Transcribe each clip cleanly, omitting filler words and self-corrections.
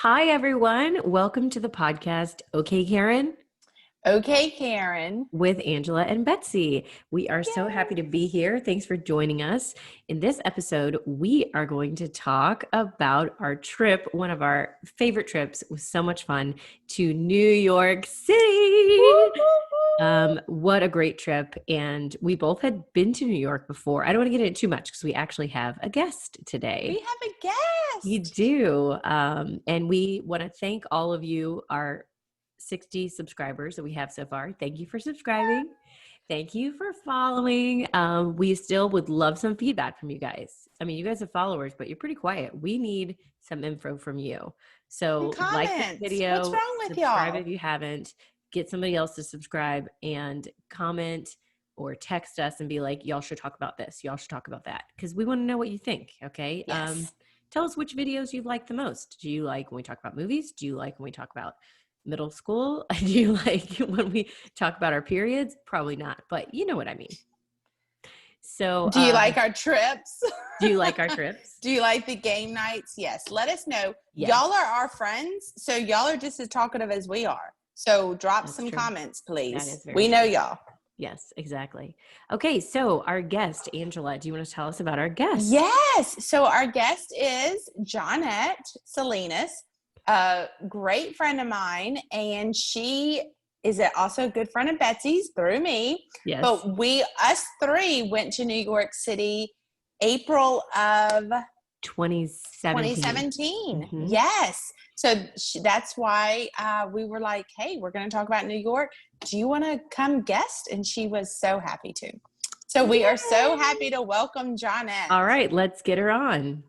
Hi, everyone. Welcome to the podcast, Okay, Karen, Okay, Karen. with Angela and Betsy. We are so happy to Yay. be here. Thanks for joining us. In this episode, we are going to talk about our trip, one of our favorite trips. It was so much fun to New York City. Woo-hoo-hoo. What a great trip. And we both had been to New York before. I don't want to get into too much because we actually have a guest We today. have a You guest. do. And we want to thank all of you, our 60 subscribers that we have so far. Thank you for subscribing. Thank you for following. We still would love some feedback from you guys. I mean, you guys are followers, but you're pretty quiet. We need some info from you. And So like this comments. What's video, wrong with subscribe if y'all? you haven't, get somebody else to subscribe and comment or text us and be like, y'all should talk about this. Y'all should talk about that. Because we want to know what you think. Okay. Yes. Tell us which videos you like the most. Do you like when we talk about movies? Do you like when we talk about middle school? Do you like when we talk about our periods? Probably not, but you know what I mean. So, Do you like our trips? do you like our trips? Do you like the game nights? Yes. Let us know. Yes. Y'all are our friends, so y'all are just as talkative as we are. So drop That's some true. comments, That please. is very We know true. y'all. Yes, exactly. Okay, so our guest, Angela, do you want to tell us about our guest? Yes. So our guest is Johnette Salinas, a great friend of mine, and she is also a good friend of Betsy's through me. Yes. But us three went to New York City April of 2017. 2017. Mhm. Yes. So that's why we were like, hey, we're going to talk about New York. Do you want to come guest? And she was so happy to. So we are so happy to welcome Johnette. All right, let's get her on.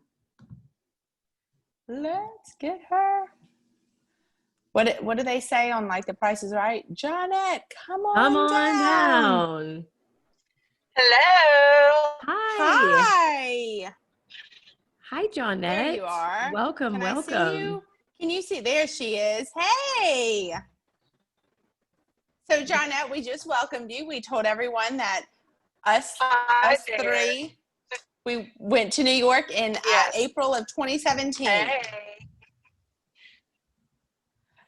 Let's get her. What do they say on like The Price is Right? Johnette, come on down. Hello. Hi. Hi. Hi, Johnette. There you are. Welcome, Can welcome. I see you? Can you see? There she is. Hey. So, Johnette, we just welcomed you. We told everyone that us three, we went to New York in April of 2017. Hey.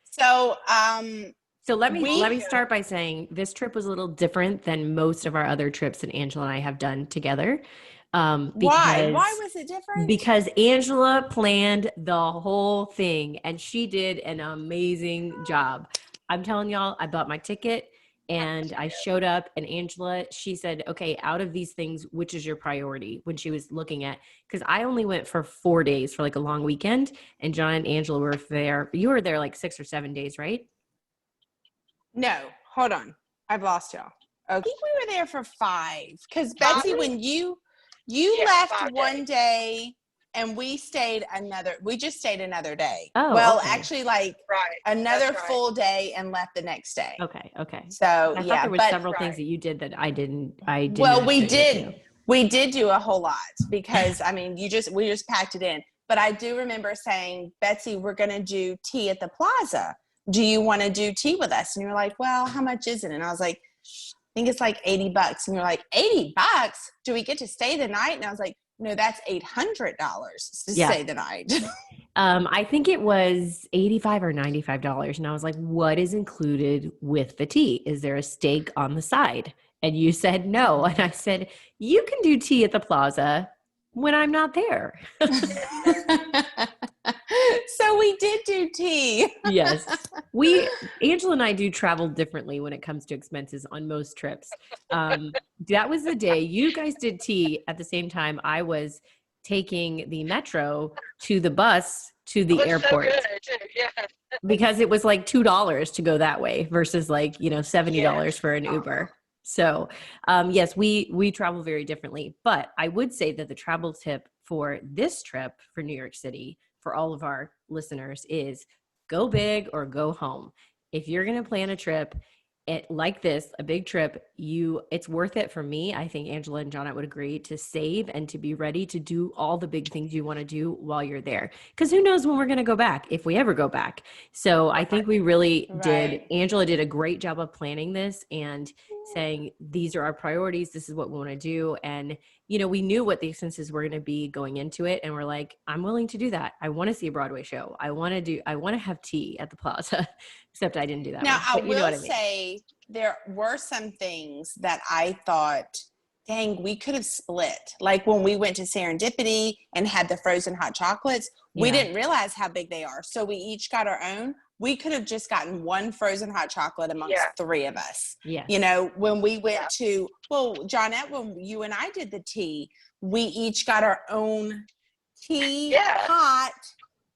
So, let me start by saying this trip was a little different than most of our other trips that Angela and I have done together. Why? Why was it different? Because Angela planned the whole thing and she did an amazing job. I'm telling y'all, I bought my ticket and I showed up, and Angela, she said, okay, out of these things, which is your priority, when she was looking at, because I only went for 4 days for like a long weekend, and John and Angela were there. You were there like 6 or 7 days, right? No, hold on. I've lost y'all. Okay. I think we were there for 5. Because Betsy, when you left one day and we just stayed another day. Oh, well, okay. Actually another full day and left the next day. Okay. So I thought there were several things that you did that I didn't. Well, we did do a whole lot because I mean, we just packed it in. But I do remember saying, Betsy, we're going to do tea at the plaza. Do you want to do tea with us? And you're like, well, how much is it? And I was like, I think it's like $80. And you're like, $80? Do we get to stay the night? And I was like, no, that's $800 to stay the night. I think it was $85 or $95. And I was like, what is included with the tea? Is there a steak on the side? And you said no. And I said, you can do tea at the plaza when I'm not there. So we did do tea. Yes. Angela and I do travel differently when it comes to expenses on most trips. That was the day you guys did tea at the same time I was taking the metro to the bus to the airport. So good. Yeah. Because it was like $2 to go that way versus like, $70 for an Uber. So, yes, we travel very differently, but I would say that the travel tip for this trip for New York City for all of our listeners is go big or go home. If you're going to plan a trip like this, a big trip, it's worth it for me. I think Angela and John would agree to save and to be ready to do all the big things you want to do while you're there. Because who knows when we're going to go back, if we ever go back. So I think we really did. Angela did a great job of planning this, and saying, these are our priorities. This is what we want to do. And, you know, we knew what the expenses were going to be going into it. And we're like, I'm willing to do that. I want to see a Broadway show. I want to have tea at the Plaza, except I didn't do that. Now, one, I but you know will what I mean. say there were some things that I thought, dang, we could have split. Like when we went to Serendipity and had the frozen hot chocolates, we didn't realize how big they are. So we each got our own. We could have just gotten one frozen hot chocolate amongst three of us. Yes. You know, when we went to, well, Johnette, when you and I did the tea, we each got our own tea pot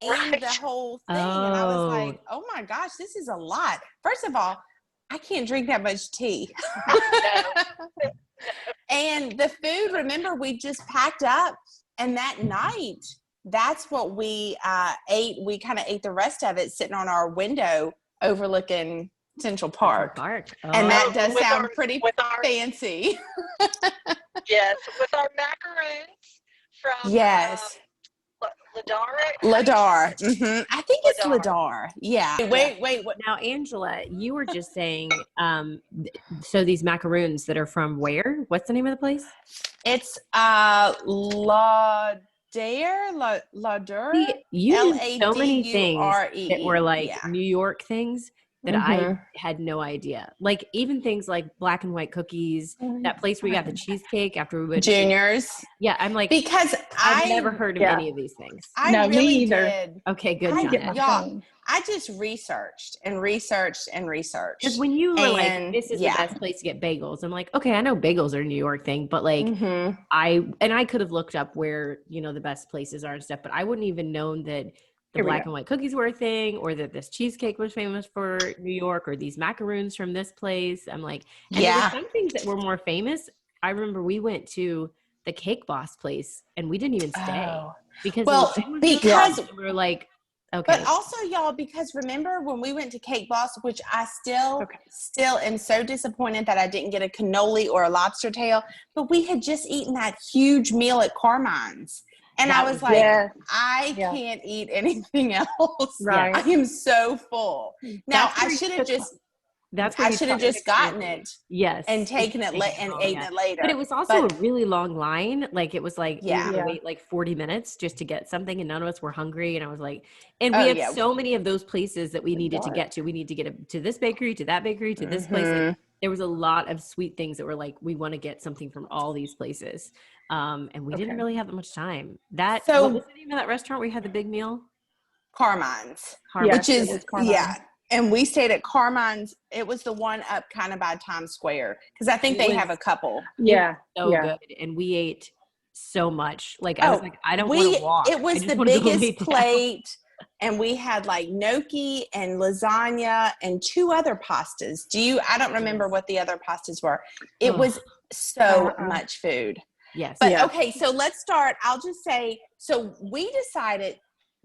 and the whole thing. And I was like, oh my gosh, this is a lot. First of all, I can't drink that much tea. And the food, remember, we just packed up, and that night, that's what we ate. We kind of ate the rest of it sitting on our window overlooking Central Park. Oh. And that does sound pretty fancy. Yes, with our macaroons from Ladar. Mm-hmm. I think it's Ladar. Yeah. Wait. What? Now, Angela, you were just saying, so these macaroons that are from where? What's the name of the place? It's Lauder. You did so many things that were like New York things that I had no idea. Like even things like black and white cookies, that place where you got the cheesecake after we went Juniors. Yeah, I'm like, because I've never heard of any of these things. I really did. Okay, good. I just researched and researched and researched. Because when you were like, this is the best place to get bagels, I'm like, okay, I know bagels are a New York thing, but like I could have looked up where, you know, the best places are and stuff, but I wouldn't even known that the black and white cookies were a thing, or that this cheesecake was famous for New York, or these macaroons from this place. I'm like, and there were some things that were more famous. I remember we went to the Cake Boss place and we didn't even stay because we were like, okay. But also, y'all, because remember when we went to Cake Boss, which I still am so disappointed that I didn't get a cannoli or a lobster tail, but we had just eaten that huge meal at Carmine's. And I was like, I can't eat anything else. Right. I am so full. Now, I should have just gotten it. Yes. And taken it and eaten it later. But it was also a really long line. Like it was like, we had to wait like 40 minutes just to get something, and none of us were hungry. And I was like, and we have so many of those places that we needed to get to. We need to get to this bakery, to that bakery, to this place. Like, there was a lot of sweet things that were like, we want to get something from all these places. And we didn't really have that much time. What was the name of that restaurant where we had the big meal? Carmine's. Yes, which is and we stayed at Carmine's. It was the one up kind of by Times Square, because I think they have a couple. So good. And we ate so much. Like I was like, I don't want to walk. It was the biggest plate. And we had like gnocchi and lasagna and 2 other pastas. I don't remember what the other pastas were. It was so much food. Yes. But okay, so let's start. I'll just say, so we decided,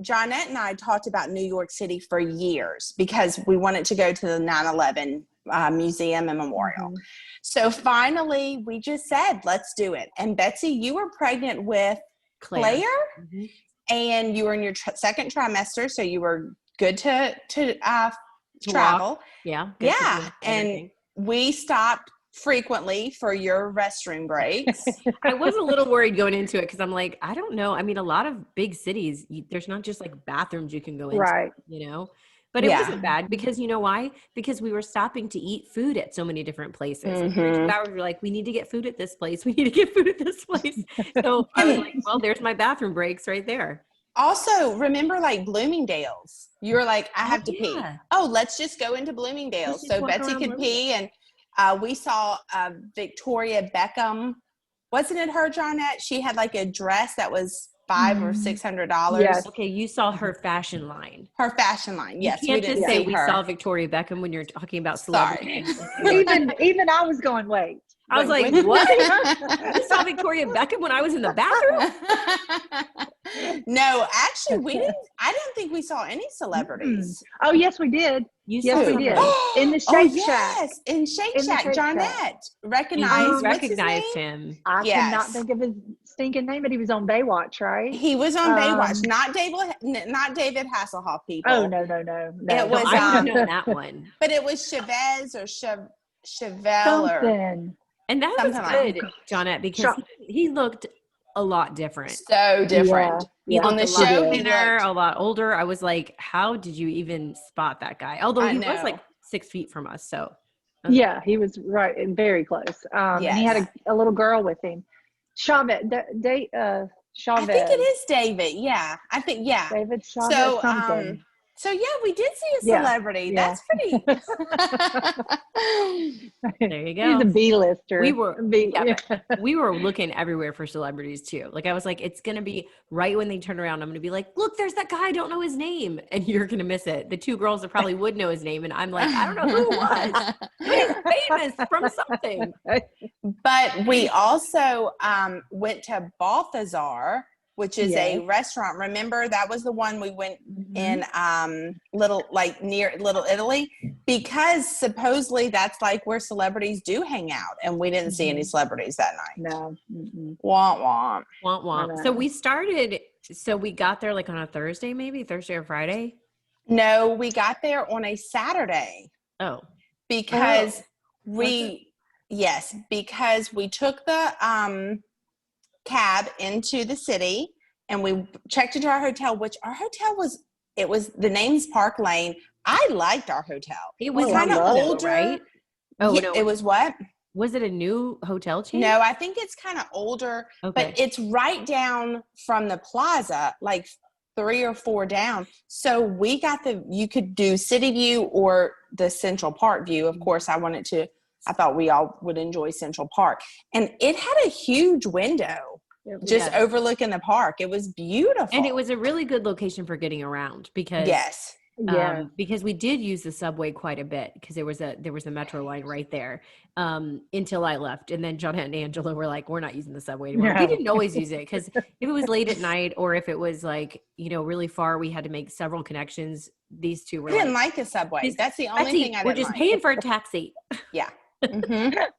Johnette and I talked about New York City for years because we wanted to go to the 9/11 museum and memorial. So finally, we just said, let's do it. And Betsy, you were pregnant with Claire, and you were in your second trimester, so you were good to travel. Walk. Yeah. And we stopped frequently for your restroom breaks. I was a little worried going into it because I'm like, I don't know. I mean, a lot of big cities, there's not just like bathrooms you can go into, you know, but it wasn't bad because you know why? Because we were stopping to eat food at so many different places. And for 2 hours, we were like, we need to get food at this place. We need to get food at this place. So I was like, well, there's my bathroom breaks right there. Also, remember like Bloomingdale's? You were like, I have to pee. Oh, let's just go into Bloomingdale's. So Betsy could pee, and we saw Victoria Beckham. Wasn't it her, Johnette? She had like a dress that was $500 or $600. Yes. Okay, you saw her fashion line. Her fashion line. Yes, you can't just say we saw Victoria Beckham when you're talking about celebrities. even I was going, wait. I was like, what? You saw Victoria Beckham when I was in the bathroom? No, actually, we didn't. I don't think we saw any celebrities. Oh, yes, we did. Yes, we did. In the Shake Shack. Yes, in Shake Shack. Johnette recognized him. I cannot think of his stinking name, but he was on Baywatch, right? He was on Baywatch. Not David Hasselhoff. People. Oh no. It was I don't know that one. But it was Chavez or Chevelle or Something. And that was something like good, that. Johnette, because he looked a lot different. so different. He Yeah. looked On the a lot show, he thinner, looked. a lot older. I was like, how did you even spot that guy? Although I he was know. like 6 feet from us. So Yeah, he was right and very close. And he had Yes. a little girl with him. Chavez, I think it Chavez, is David. Yeah, I think David Chavez, So, something. so yeah, we did see a Yeah, celebrity. yeah. That's pretty. there you He's go. a B-lister. We were, yeah. we were looking everywhere for celebrities too. Like I was like, it's going to be right when they turn around. I'm going to be like, look, there's that guy. I don't know his name. And you're going to miss it. The two girls that probably would know his name. And I'm like, I don't know who it was. But he's famous from something. But we also went to Balthazar, which is a Yes. restaurant. Remember, that was the one we went Mhm. in near Little Italy, because supposedly that's like where celebrities do hang out, and we didn't see any celebrities that night. No. Mm-mm. Womp womp. Womp womp. I So know. we got there like on a Thursday, maybe Thursday or Friday. No, we got there on a Saturday Oh, because Was because we took the cab into the city and we checked into our hotel, which our hotel was the name's Park Lane. I liked our hotel. it was Oh, I kind of love it. older, right? Oh, yeah, no. it was what? Was it a new hotel chain? No, I think it's kind of older, Okay. but it's right down from the plaza, like 3 or 4 down. So we got you could do City View or the Central Park view. Of course, I thought we all would enjoy Central Park. And it had a huge window just overlooking the park. It was beautiful. And it was a really good location for getting around because yes. because we did use the subway quite a bit because there was a metro line right there until I left. And then John and Angela were like, we're not using the subway anymore. No. We didn't always use it because if it was late at night or if it was like, really far, we had to make several connections. These two were I didn't like the subway. That's the only thing I didn't like. We're just paying for a taxi. Yeah.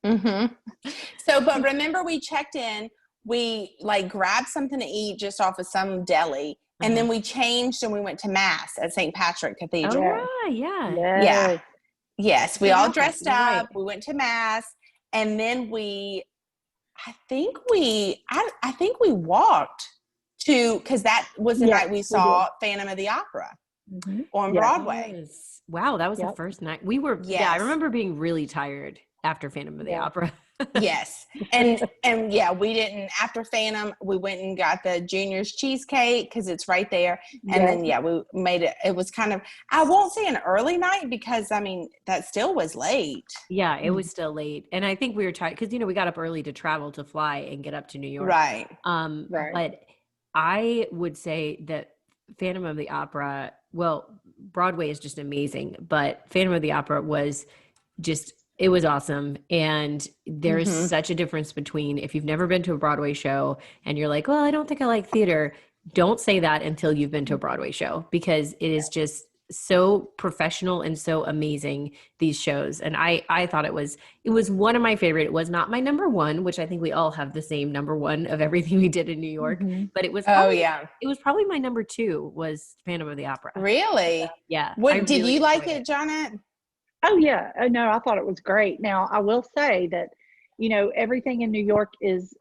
So, but remember we checked in, we like grabbed something to eat just off of some deli, and then we changed and we went to mass at St. Patrick Cathedral. Oh, right, yeah. Yeah. Yes, we all dressed up. Right. We went to mass, and then I think we walked to, because that was the night we saw Phantom of the Opera on Broadway. Yes. Wow, that was the first night. We were, I remember being really tired after Phantom of the Opera. Yes. And yeah, we didn't, after Phantom, we went and got the Junior's cheesecake because it's right there. And then, we made it. It was kind of, I won't say an early night because, I mean, that still was late. Yeah, it was still late. And I think we were tired because, we got up early to travel to fly and get up to New York. Right. But I would say that Phantom of the Opera, well, Broadway is just amazing, but Phantom of the Opera was just, it was awesome. And there's such a difference between if you've never been to a Broadway show and you're like, well, I don't think I like theater. Don't say that until you've been to a Broadway show because it is just so professional and so amazing, these shows. And I thought it was one of my favorite. It was not my number one, which I think we all have the same number one of everything we did in New York, but it was it was probably my number two was Phantom of the Opera. Really? Yeah. What did you like it, Jonette? Oh yeah. No, I thought it was great. Now I will say that, everything in New York is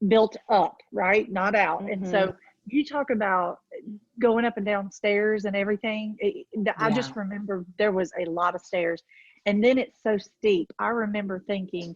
built up, right? Not out. And so you talk about going up and down stairs and everything. I just remember there was a lot of stairs and then it's so steep. I remember thinking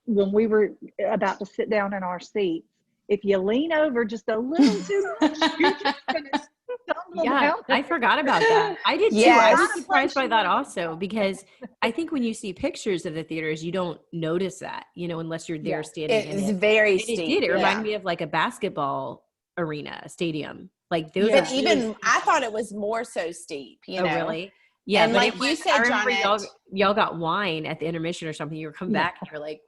when we were about to sit down in our seats, if you lean over just a little too much, you're just going to stumble down. I forgot about that. I did too. I was surprised by that also because I think when you see pictures of the theaters, you don't notice that, unless you're there standing in it. It's very steep. It reminded me of like a basketball arena, a stadium. Like those But even I thought it was more so steep, Oh, really? Yeah, and but like you said, I remember Jonette, y'all got wine at the intermission or something. You were coming back and you're like,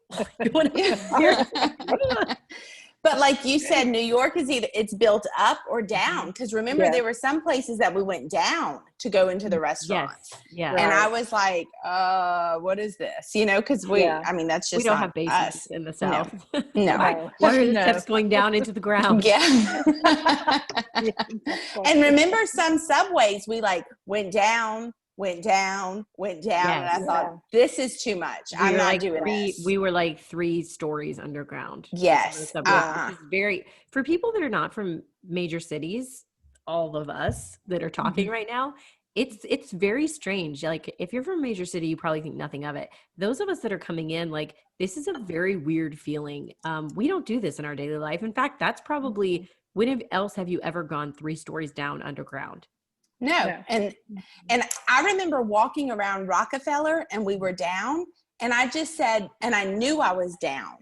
but like you said, New York is it's built up or down. Because remember, there were some places that we went down to go into the restaurants. Yeah. And I was like, what is this? Because I mean, that's just we don't have basements basements in the South. No. Why are the steps going down into the ground? Yeah. And remember some subways we like went down went down, and I Yes. thought, this is too much. I'm not doing this. We were like 3 stories underground. Yes. Which is very, for people that are not from major cities, all of us that are talking right now, it's very strange. Like if you're from a major city, you probably think nothing of it. Those of us that are coming in, like this is a very weird feeling. We don't do this in our daily life. In fact, that's probably, when else have you ever gone 3 stories down underground? No. And I remember walking around Rockefeller and we were down, and I just said, and I knew I was down,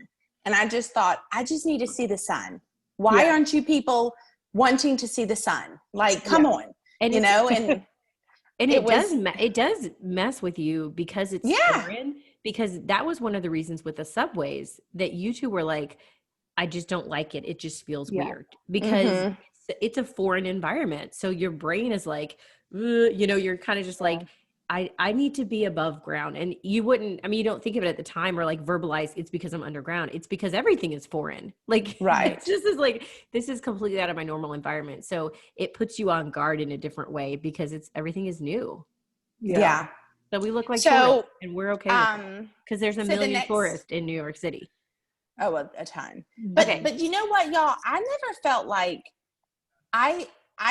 and I just thought, I just need to see the sun. Why aren't you people wanting to see the sun? Like, come on, and you know, and it does mess with you because it's foreign, because that was one of the reasons with the subways that you two were like, I just don't like it. It just feels weird because it's a foreign environment. So your brain is like, you know, you're kind of just like, I need to be above ground. And you wouldn't, I mean, you don't think of it at the time or like verbalize it's because I'm underground. It's because everything is foreign. Like, it's just is like, this is completely out of my normal environment. So it puts you on guard in a different way because everything is new. Yeah. So we look like tourists, and we're okay with it because there's a so million tourists in New York City. Oh, a ton. But you know what, y'all? I never felt like I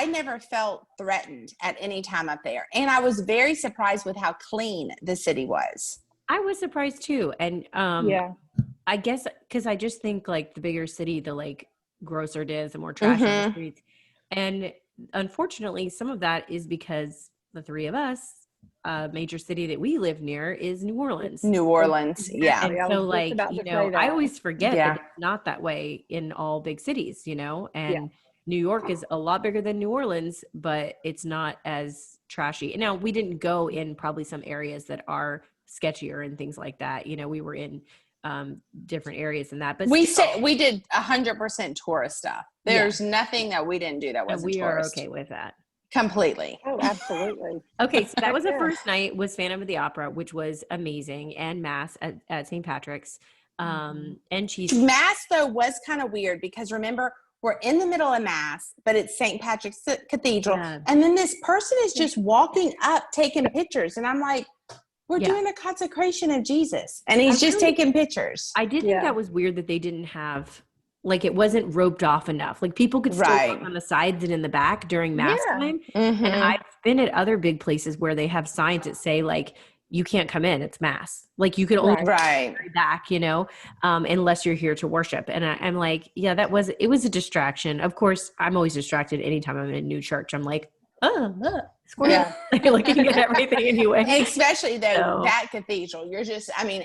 never felt threatened at any time up there. And I was very surprised with how clean the city was. I was surprised too. And I guess because I just think like the bigger city, the like grosser it is, the more trash on the streets. And unfortunately, some of that is because the 3 of us, major city that we live near is New Orleans. Yeah. And so like, you know, I always forget that it's not that way in all big cities, you know, and New York is a lot bigger than New Orleans, but it's not as trashy. Now, we didn't go in probably some areas that are sketchier and things like that. You know, we were in different areas than that. But we did 100% tourist stuff. There's nothing that we didn't do that wasn't we tourist. are okay with that. Completely. Oh, absolutely. Okay, so that was the first night was Phantom of the Opera, which was amazing, and Mass at St. Patrick's. And Mass though was kind of weird because remember, we're in the middle of Mass, but it's St. Patrick's Cathedral. And then this person is just walking up, taking pictures. And I'm like, we're doing a consecration of Jesus. And he's just taking pictures. I did think that was weird that they didn't have, like, it wasn't roped off enough. Like people could still walk on the sides and in the back during Mass time. And I've been at other big places where they have signs that say like, you can't come in, it's Mass. Like you could only go back, you know, unless you're here to worship. And I'm like, it was a distraction. Of course, I'm always distracted anytime I'm in a new church. I'm like, square. You're looking at everything anyway. Especially though, that cathedral, you're just, I mean,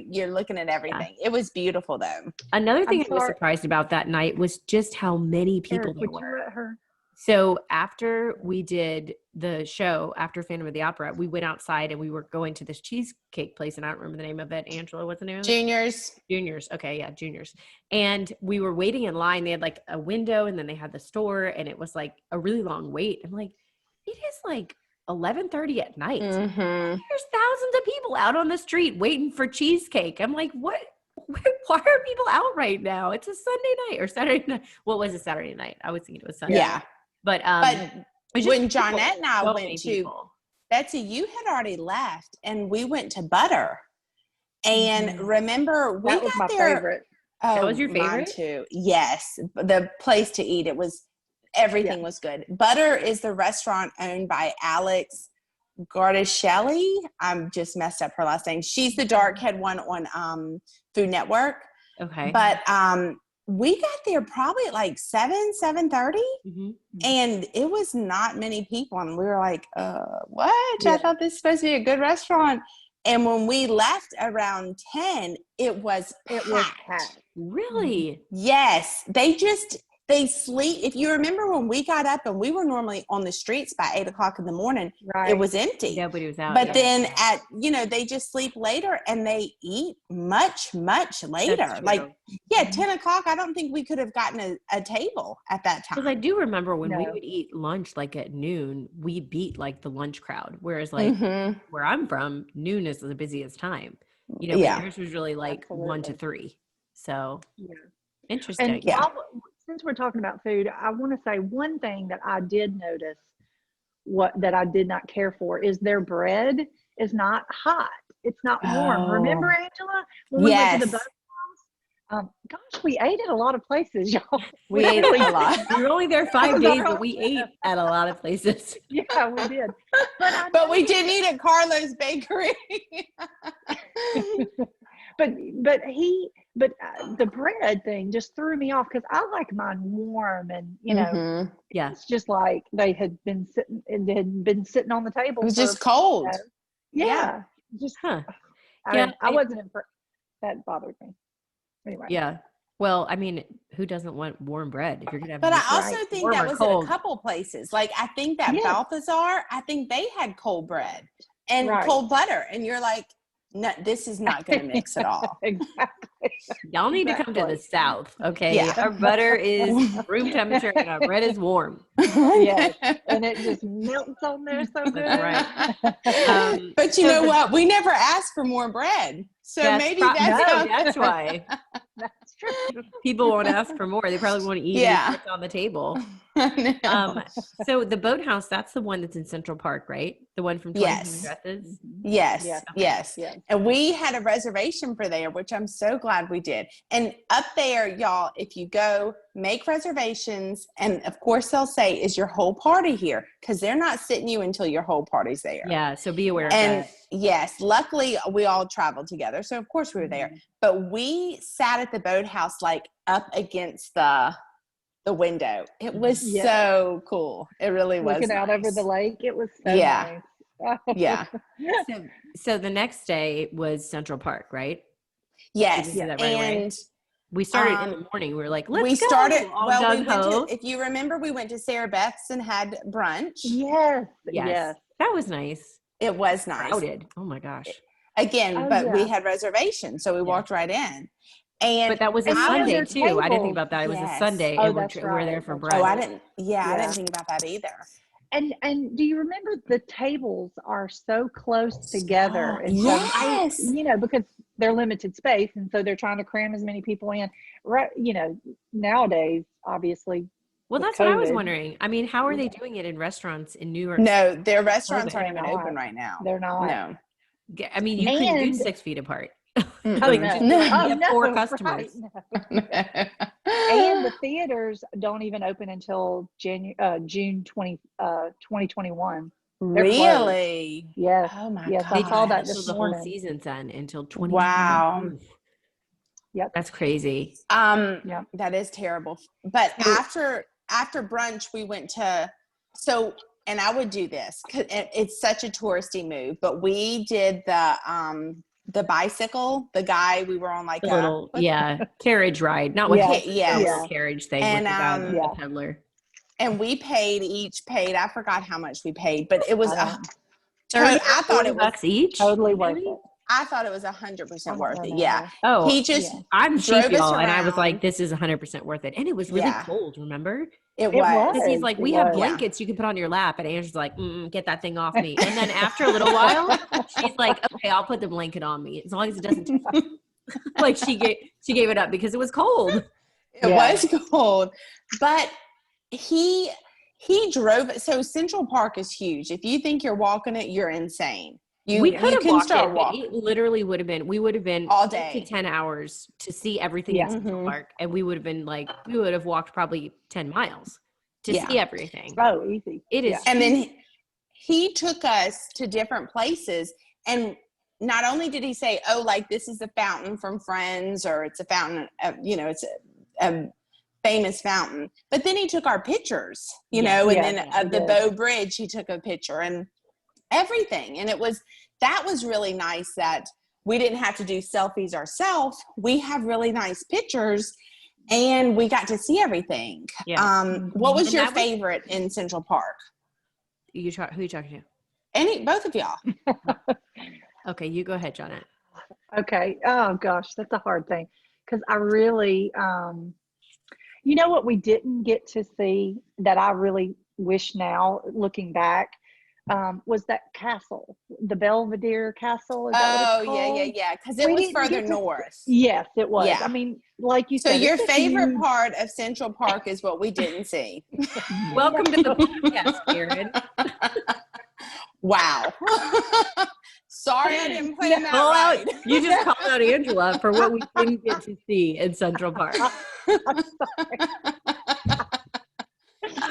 you're looking at everything. It was beautiful though. Another thing I was surprised about that night was just how many people there were. You let her? So after we did the show, after Phantom of the Opera, we went outside and we were going to this cheesecake place, and I don't remember the name of it. Angela, what's the name of it? Juniors. Okay, yeah, Juniors. And we were waiting in line. They had like a window, and then they had the store, and it was like a really long wait. I'm like, it is like 11:30 at night. There's thousands of people out on the street waiting for cheesecake. I'm like, what? Why are people out right now? It's a Sunday night or Saturday night. What was a Saturday night? I was thinking it was Sunday. Yeah. But when Johnette and I went to, Betsy, you had already left and we went to Butter. And remember, we that was got my there. Favorite. Oh, that was your favorite? Mine too. Yes. The place to eat. It was, everything was good. Butter is the restaurant owned by Alex Gardishelli. I'm just messed up her last name. She's the dark head one on Food Network. Okay. But we got there probably at like 7:30, and it was not many people. And we were like, what? I thought this was supposed to be a good restaurant. And when we left around 10, it was packed. Really? Yes. They sleep. If you remember when we got up and we were normally on the streets by 8:00 in the morning, it was empty. Nobody was out. But then they just sleep later and they eat much, much later. Like, 10 o'clock. I don't think we could have gotten a table at that time. Because I do remember when we would eat lunch like at noon, we beat like the lunch crowd. Whereas like where I'm from, noon is the busiest time. You know, ours was really like 1 to 3. So interesting. And since we're talking about food, I want to say one thing that I did notice what that I did not care for is their bread is not hot. It's not warm. Remember, Angela, when we went to the boat house? Gosh, we ate at a lot of places, y'all. We ate a lot. We were only there 5 days, but we ate at a lot of places. Yeah, we did. But we did eat at Carlo's Bakery. but the bread thing just threw me off because I like mine warm, and Yeah, it's just like they had been sitting on the table. It was just cold. Yeah. Just I wasn't that bothered me. Anyway. Yeah. Well, I mean, who doesn't want warm bread if you're gonna have? But I also think that was cold. at a couple places. Like I think that Balthazar, I think they had cold bread and cold butter, and you're like, no, this is not going to mix at all. Exactly. Y'all need to come to the South, okay? Yeah. Our butter is room temperature and our bread is warm. Yes, and it just melts on there so good. That's right. But you know what? We never asked for more bread, so maybe that's why. That's true. People won't ask for more. They probably want to eat what's on the table. So the boathouse, that's the one that's in Central Park, right? The one from 20 Dresses? Yes. And we had a reservation for there, which I'm so glad we did. And up there, y'all, if you go, make reservations. And of course they'll say, is your whole party here? Because they're not sitting you until your whole party's there. Yeah, so be aware of that. Yes, luckily we all traveled together. So of course we were there. But we sat at the boathouse like up against the window. It was so cool. It really was. Looking out over the lake, it was so nice. Yeah. So the next day was Central Park, right? Yes. And we started in the morning. We were like, let's go. We started, if you remember, we went to Sarah Beth's and had brunch. Yes. That was nice. It was nice. Crowded. Oh my gosh. Again, we had reservations, so we walked right in. But that was a Sunday too. I didn't think about that. It was a Sunday, and we're there for brunch. Oh, I didn't think about that either. And do you remember the tables are so close together? And yes. So because they're limited space, and so they're trying to cram as many people in. Right, nowadays, obviously. Well, that's what I was wondering. I mean, how are they doing it in restaurants in New York? No, their restaurants aren't even open right now. They're not. No. I mean, you couldn't do 6 feet apart. No. 4 customers. Right, and the theaters don't even open until June 2021. Really? Yes. Oh my God. They I saw that this the morning. whole season's on until 2021. Wow. Yep. That's crazy. That is terrible. But after brunch, we went to and I would do this because it's such a touristy move. But we did the bicycle. The guy we were on like a little carriage ride, not with carriage thing and with the guy, the peddler. And we paid. I forgot how much we paid, but it was I thought it was each. Totally worth it. I thought it was 100% worth it. Yeah. Oh, he just I'm cheap, y'all, and I was like, this is 100% worth it. And it was really cold, remember? It was. Because he's like, we have blankets you can put on your lap. And Andrew's like, get that thing off me. And then after a little while, she's like, okay, I'll put the blanket on me. As long as it doesn't like she gave it up because it was cold. It was cold. But he drove it. So Central Park is huge. If you think you're walking it, you're insane. We could have walked it, but it literally would have been all day to 10 hours to see everything in Central Park. And we would have been like, we would have walked probably 10 miles to see everything. Oh, easy. It is. And then he took us to different places. And not only did he say, oh, like this is a fountain from Friends, or it's a fountain, it's a famous fountain. But then he took our pictures, and then of the Bow Bridge, he took a picture and everything. And that was really nice that we didn't have to do selfies ourselves. We have really nice pictures and we got to see everything. What was your favorite in Central Park? Who are you talking to? Both of y'all. Okay, you go ahead, Janet. Okay. Oh gosh, that's a hard thing. Cause I really, what we didn't get to see that I really wish now looking back, was that castle, the Belvedere Castle. Is that what it's Oh, called? yeah. Because it We was didn't further get to north. Yes, it was. Yeah. I mean, like you So said, your it's a favorite huge- part of Central Park is what we didn't see. Welcome to the podcast, Karen. Wow. Sorry I didn't plan that Call right. out, you just called out Angela for what we didn't get to see in Central Park.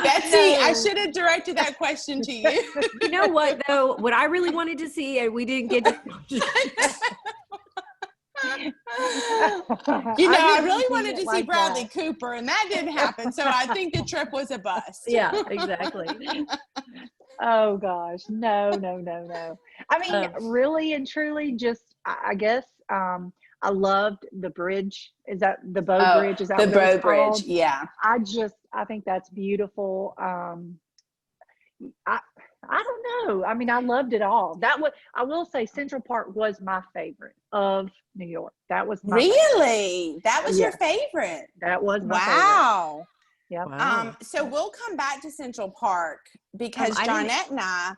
Betsy, I should have directed that question to you. You know what, though? What I really wanted to see, and we didn't get to. I really wanted to see Bradley Cooper, and that didn't happen. So I think the trip was a bust. Yeah, exactly. Oh gosh, no. I mean, really and truly, just I guess I loved the bridge. Is that the Bow Bridge? Is that the what Bow it's called? Bridge? Yeah. I think that's beautiful. I don't know. I mean, I loved it all. I will say Central Park was my favorite of New York. That was my Really? That was your favorite? That was my favorite. Wow. Yeah. Wow. So we'll come back to Central Park because Johnette and I.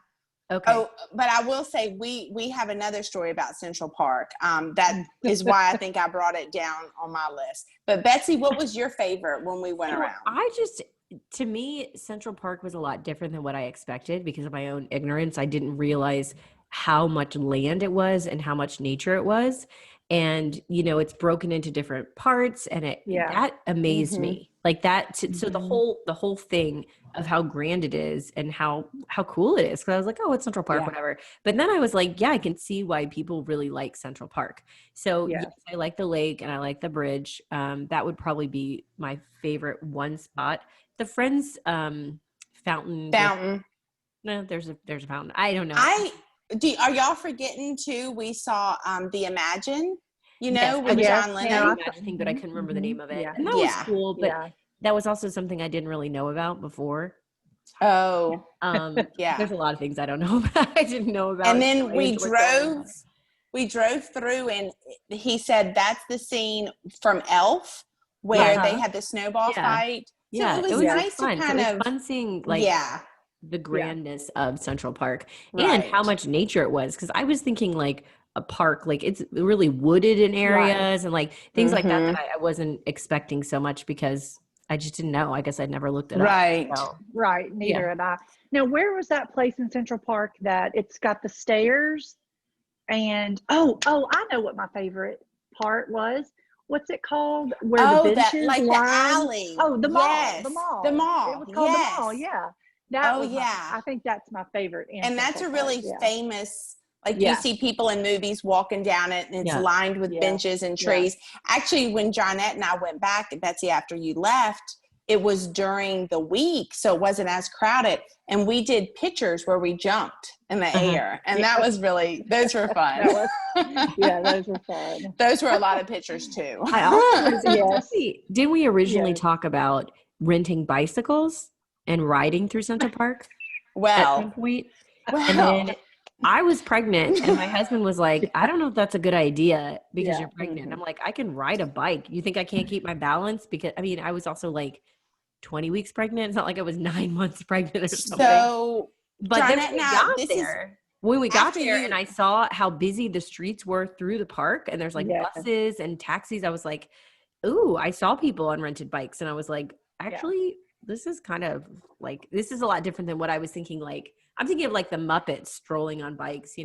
Okay. Oh, but I will say we have another story about Central Park. That is why I think I brought it down on my list. But Betsy, what was your favorite when we went around? To me, Central Park was a lot different than what I expected because of my own ignorance. I didn't realize how much land it was and how much nature it was. And, it's broken into different parts, and that amazed me like that. So the whole thing of how grand it is and how cool it is. Cause I was like, oh, it's Central Park, whatever. But then I was like, yeah, I can see why people really like Central Park. So yes, I like the lake and I like the bridge. That would probably be my favorite one spot. The Friends fountain. No, there's a fountain. I don't know. Are y'all forgetting too? We saw the Imagine, with John Lennon. Yeah, Imagine thing, but I couldn't remember the name of it. Yeah. And that was cool, but that was also something I didn't really know about before. Oh, There's a lot of things I don't know about. I didn't know about. And then we drove through, and he said that's the scene from Elf where they had the snowball fight. So it was nice to kind of fun seeing the grandness of Central Park and how much nature it was. Because I was thinking like a park, like it's really wooded in areas and like things like that I wasn't expecting so much because I just didn't know. I guess I'd never looked it up. So. Right. Neither had I. Now, where was that place in Central Park that it's got the stairs? And I know what my favorite part was. What's it called? Where the benches like the alley. Oh, the mall. Yes. The mall. The mall. It was called the mall. Yeah. I think that's my favorite. And that's a really famous. Like you see people in movies walking down it, and it's lined with benches and trees. Actually, when Johnette and I went back, Betsy, after you left, it was during the week, so it wasn't as crowded. And we did pictures where we jumped in the air, and that was those were fun. Those were fun. Those were a lot of pictures too. I also didn't we originally talk about renting bicycles and riding through Central Park? Well, at some point? And then I was pregnant and my husband was like, I don't know if that's a good idea because you're pregnant. I'm like, I can ride a bike. You think I can't keep my balance? Because I was also like 20 weeks pregnant. It's not like I was 9 months pregnant or something. So, but then when we got there and I saw how busy the streets were through the park and there's like buses and taxis, I was like, ooh, I saw people on rented bikes. And I was like, actually, this is kind of like, this is a lot different than what I was thinking. Like, I'm thinking of like the Muppets strolling on bikes, it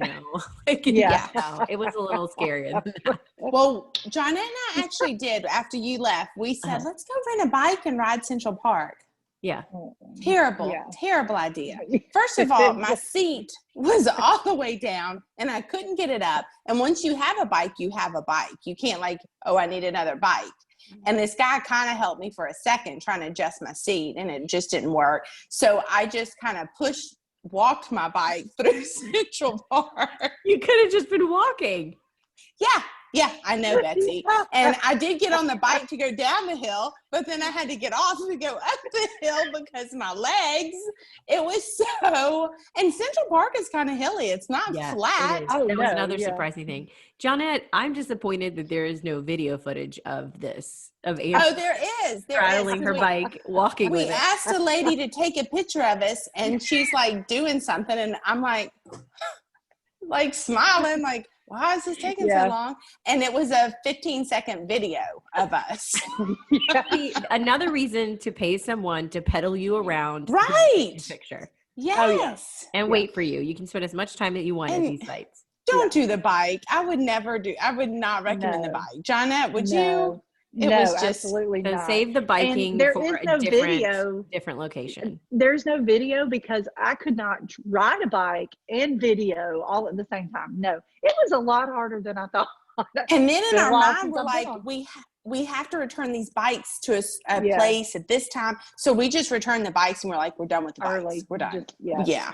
was a little scarier than that. Well, Johnette and I actually did after you left. We said, let's go rent a bike and ride Central Park. Yeah. Terrible idea. First of all, my seat was all the way down and I couldn't get it up. And once you have a bike, you have a bike. You can't I need another bike. And this guy kind of helped me for a second trying to adjust my seat and it just didn't work. So I just kind of walked my bike through Central Park. You could have just been walking. Yeah. Yeah, I know, Betsy. And I did get on the bike to go down the hill, but then I had to get off to go up the hill because my legs, it was so, and Central Park is kind of hilly. It's not flat. It is. Oh, That was no, another yeah. surprising thing. Johnette, I'm disappointed that there is no video footage of this, of Oh, Anne there is. straddling her bike, walking We with it. asked a lady to take a picture of us, and she's like doing something, and I'm like smiling, like, why is this taking so long? And it was a 15-second video of us. See, another reason to pay someone to pedal you around, Right? Picture. Yes. Oh, yeah. And wait for you. You can spend as much time that you want at And these sites. Don't do the bike. I would not recommend the bike. Johnette, would you? It no, was just absolutely So not. save the biking And there for is a no different, video. different location. There's no video because I could not ride a bike and video all at the same time. No, it was a lot harder than I thought. And then in Been a our while mind, since we're I've like, been on. we have to return these bikes to a place at this time. So we just returned the bikes, and we're like, we're done with the bikes. Early. We're done. Just, yeah.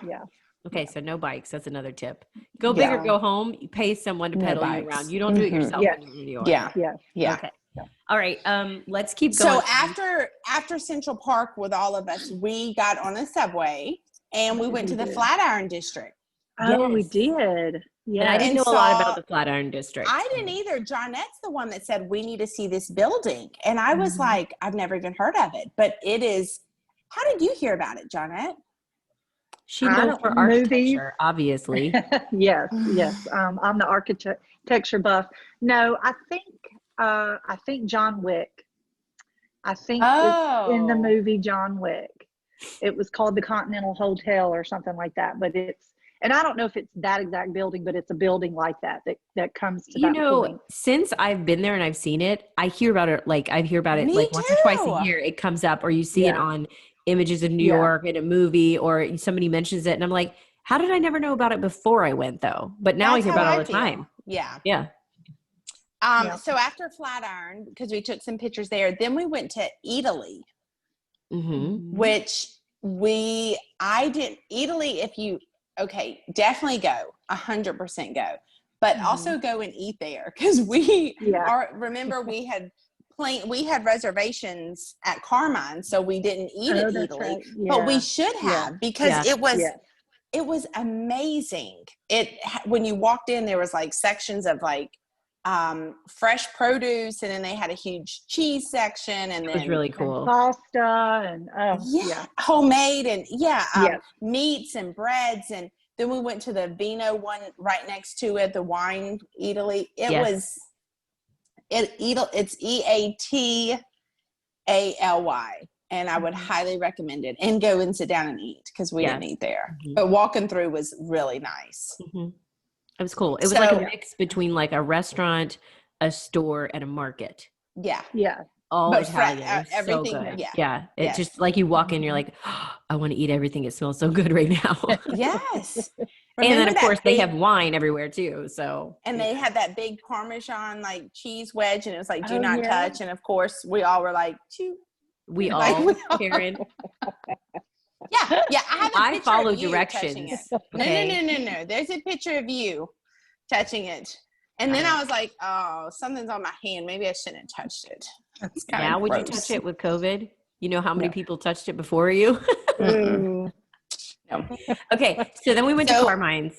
Okay, so no bikes. That's another tip. Go big or go home. You pay someone to No pedal you bikes. around. You don't do it yourself Yeah. when you're in New York. Yeah. Okay. All right. Let's keep going. So after Central Park with all of us, we got on a subway and we went to the Flatiron District. Oh, we Yes. did. Yeah. And I didn't know a lot about the Flatiron District. I didn't either. Johnette's the one that said, we need to see this building. And I was like, I've never even heard of it. But it is, how did you hear about it, Johnette? She knows for architecture, obviously. Yes. I'm the architecture buff. No, I think John Wick. I think it's in the movie John Wick. It was called the Continental Hotel or something like that. But and I don't know if it's that exact building, but it's a building like that comes to that point. Since I've been there and I've seen it, I hear about it like once or twice a year. It comes up, or you see it on images of New York in a movie, or somebody mentions it, and I'm like, how did I never know about it before I went though? But now I hear about it all the time. Yeah. So after Flatiron, because we took some pictures there, then we went to Italy, which definitely go, 100% go, but also go and eat there. Cause we had reservations at Carmine, so we didn't eat at Italy, right. But we should have because it was amazing. When you walked in, there was like sections of like fresh produce, and then they had a huge cheese section, and then it was really cool, and pasta and homemade, and meats and breads. And then we went to the vino one right next to it, the wine Italy. It's EATALY, and I would highly recommend it, and go and sit down and eat, because we didn't eat there, but walking through was really nice. It was cool. It was like a mix between like a restaurant, a store, and a market. All Italian. Everything. So good. It's just like you walk in, you're like, oh, I want to eat everything. It smells so good right now. Yes. And then of course they have wine everywhere too. So they had that big Parmesan like cheese wedge, and it was like, do not touch. And of course we all were like, chew. We all, Karen. I follow directions. Okay. No. There's a picture of you touching it. And then I was like, oh, something's on my hand. Maybe I shouldn't have touched it. That's kind of gross. Would you touch it with COVID? You know how many people touched it before you? No. Okay. So then we went to Carmine's.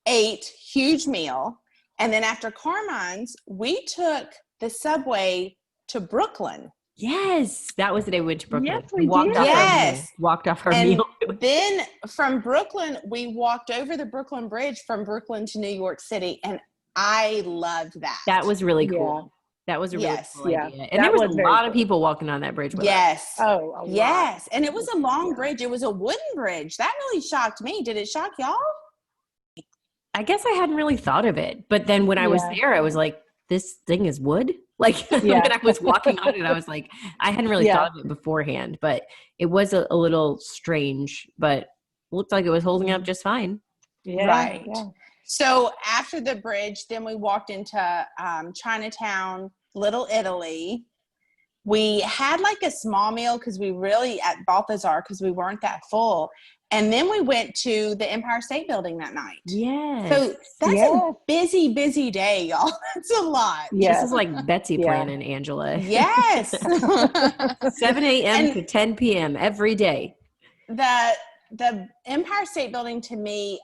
Ate huge meal. And then after Carmine's, we took the subway to Brooklyn. Yes, that was the day we went to Brooklyn. Yes, we did. Walked off our meal. Then from Brooklyn, we walked over the Brooklyn Bridge from Brooklyn to New York City, and I loved that. That was really cool. That was a really cool idea. And there was a lot of people walking on that bridge with us. Oh, yes. And it was a long bridge. It was a wooden bridge. That really shocked me. Did it shock y'all? I guess I hadn't really thought of it. But then when I was there, I was like, this thing is wood? Like when I was walking on it, I was like, I hadn't really thought of it beforehand, but it was a little strange, but looked like it was holding up just fine. Right. Yeah. So after the bridge, then we walked into Chinatown, Little Italy. We had like a small meal because we really at Balthazar, because we weren't that full. And then we went to the Empire State Building that night. Yes. So that's a busy, busy day, y'all. That's a lot. This is like Betsy planning, Angela. Yes. 7 a.m. to 10 p.m. every day. The Empire State Building to me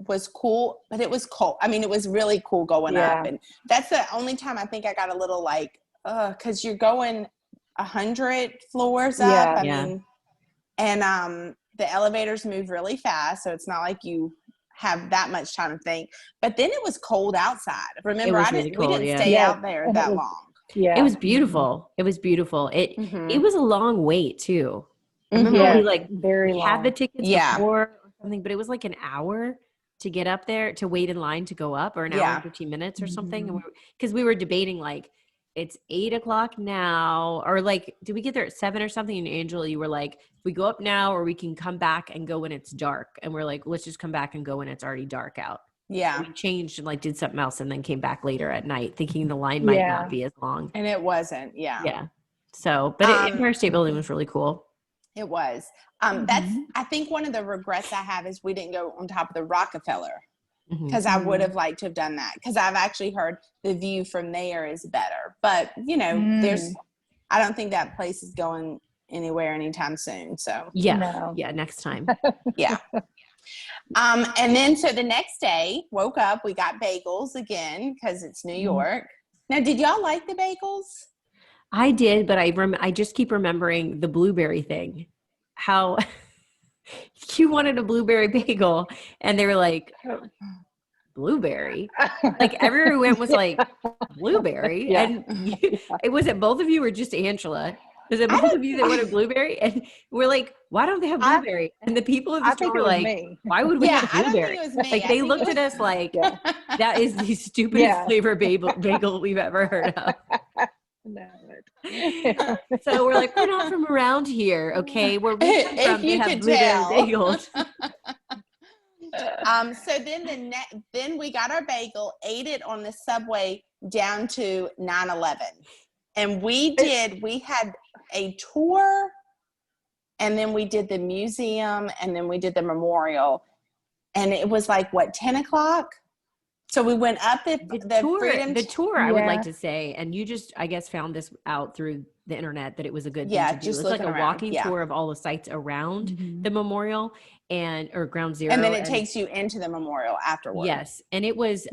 was cool, but it was cold. I mean, it was really cool going up. And that's the only time I think I got a little like, because you're going 100 floors up. I mean, and the elevators move really fast, so it's not like you have that much time to think. But then it was cold outside. Remember, we didn't stay out there that long. Yeah, it was beautiful. It was beautiful. It was a long wait too. I remember we had the tickets before or something, but it was like an hour to get up there, to wait in line to go up, or an hour and 15 minutes or something. Because we were debating like, it's 8:00 now, or like, did we get there at 7 or something? And Angela, you were like, if we go up now, or we can come back and go when it's dark. And we're like, let's just come back and go when it's already dark out. Yeah. We changed and like did something else and then came back later at night thinking the line might not be as long. And it wasn't. Yeah. Yeah. So, but Empire State Building was really cool. It was. That's, I think one of the regrets I have is we didn't go on top of the Rockefeller, because I would have liked to have done that, because I've actually heard the view from there is better. But, you know, I don't think that place is going anywhere anytime soon. So yeah, next time. Yeah. And then so the next day, woke up, we got bagels again because it's New York. Now, did y'all like the bagels? I did, but I just keep remembering the blueberry thing. How you wanted a blueberry bagel, and they were like, blueberry? Like everywhere we went was like, blueberry? And was it both of you or just Angela? Was it both of you that wanted blueberry? And we're like, why don't they have blueberry? And the people at the store were like, why would we have blueberry? Like they looked at us like, that is the stupidest flavor bagel we've ever heard of. So we're like, we're not from around here, okay? Where we come from, they have blueberry bagels. So then we got our bagel, ate it on the subway down to 9/11, and we had a tour, and then we did the museum, and then we did the memorial, and it was like 10 o'clock. So we went up the tour. I would like to say, and you just, I guess, found this out through the internet that it was a good thing to do. Just it's like a around. walking tour of all the sites around the memorial or Ground Zero, and then it takes you into the memorial afterwards. Yes, and it was.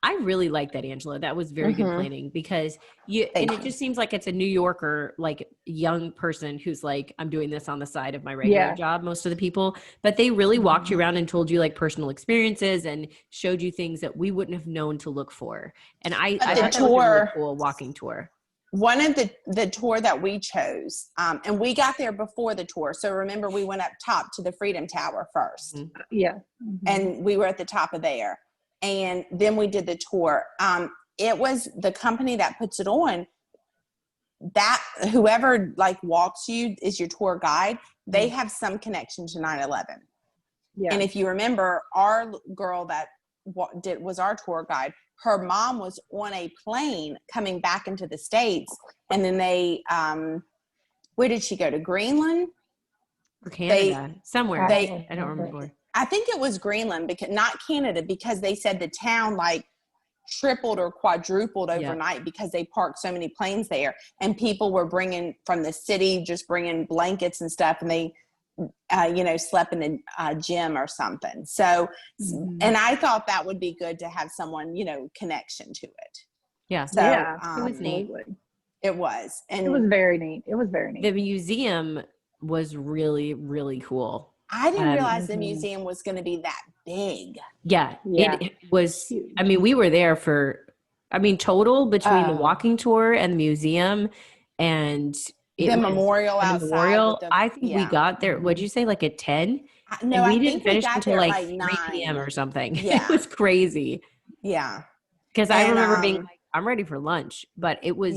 I really like that, Angela. That was very good planning, because it just seems like it's a New Yorker, like young person who's like, I'm doing this on the side of my regular job, most of the people, but they really walked you around and told you like personal experiences and showed you things that we wouldn't have known to look for. And I thought that was a really cool walking tour. One of the tour that we chose, and we got there before the tour. So remember, we went up top to the Freedom Tower first. And we were at the top of there. And then we did the tour. It was the company that puts it on, that whoever like walks you is your tour guide. They have some connection to 9/11. And if you remember, our girl that was our tour guide, her mom was on a plane coming back into the States. And then they, where did she go? To Greenland? Or Canada? Somewhere. I don't remember. I think it was Greenland, because not Canada, because they said the town like tripled or quadrupled overnight because they parked so many planes there, and people were bringing from the city, just bringing blankets and stuff, and they, slept in the gym or something. So, and I thought that would be good to have someone, connection to it. Yeah. So, it was neat. It was. And it was very neat. The museum was really, really cool. I didn't realize the museum was going to be that big. Yeah, it was. I mean, we were there for, total between the walking tour and the museum and the memorial outside. I think we got there. What'd you say? Like at 10? No, and we I didn't think finish we got until there like 3 p.m. or something. Yeah. It was crazy. Yeah. Because I remember being like, I'm ready for lunch, but it was.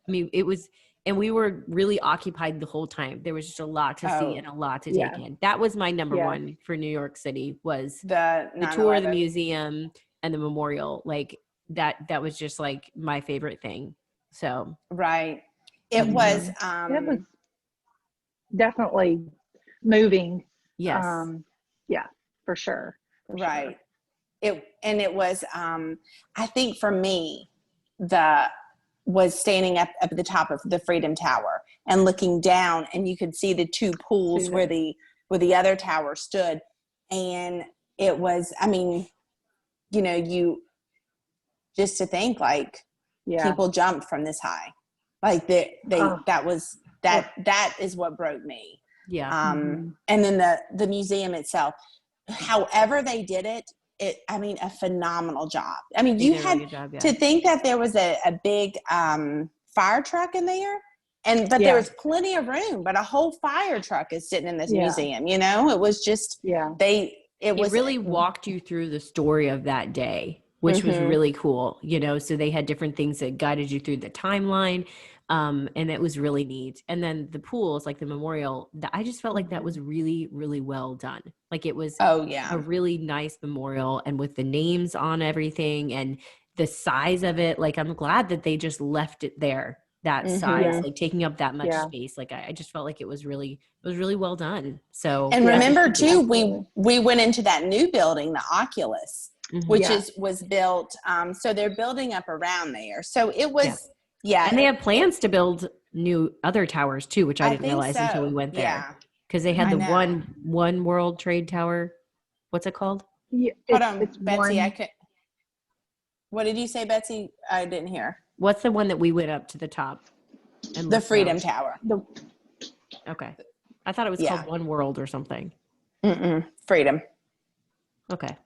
It was. And we were really occupied the whole time. There was just a lot to see and a lot to take in. That was my number one for New York City, was the tour of the museum and the memorial. Like that was just like my favorite thing. So it was definitely moving Yes. Yeah, for sure. For sure. Right. It was I think for me was standing up at the top of the Freedom Tower and looking down, and you could see the two pools where the other tower stood. And it was, I mean, you know, you just to think like people jumped from this high. Like that is what broke me. Yeah. And then the museum itself, however they did it, I mean, a phenomenal job. I mean, you had to think that there was a big fire truck in there, but there was plenty of room, but a whole fire truck is sitting in this museum, you know? It was just, it really walked you through the story of that day, which was really cool, you know? So they had different things that guided you through the timeline. And it was really neat. And then the pools, like the memorial, I just felt like that was really, really well done. Like it was a really nice memorial, and with the names on everything and the size of it, like I'm glad that they just left it there, that size, like taking up that much space. Like I just felt like it was really well done. So, and remember too, we went into that new building, the Oculus, which was built. So they're building up around there. So it was, and they have plans to build new other towers too, which I didn't realize until we went there. Because they had the one World Trade Tower. What's it called? Yeah, hold on, Betsy. What did you say, Betsy? I didn't hear. What's the one that we went up to the top? And the Freedom Tower. Okay, I thought it was called One World or something. Freedom. Okay.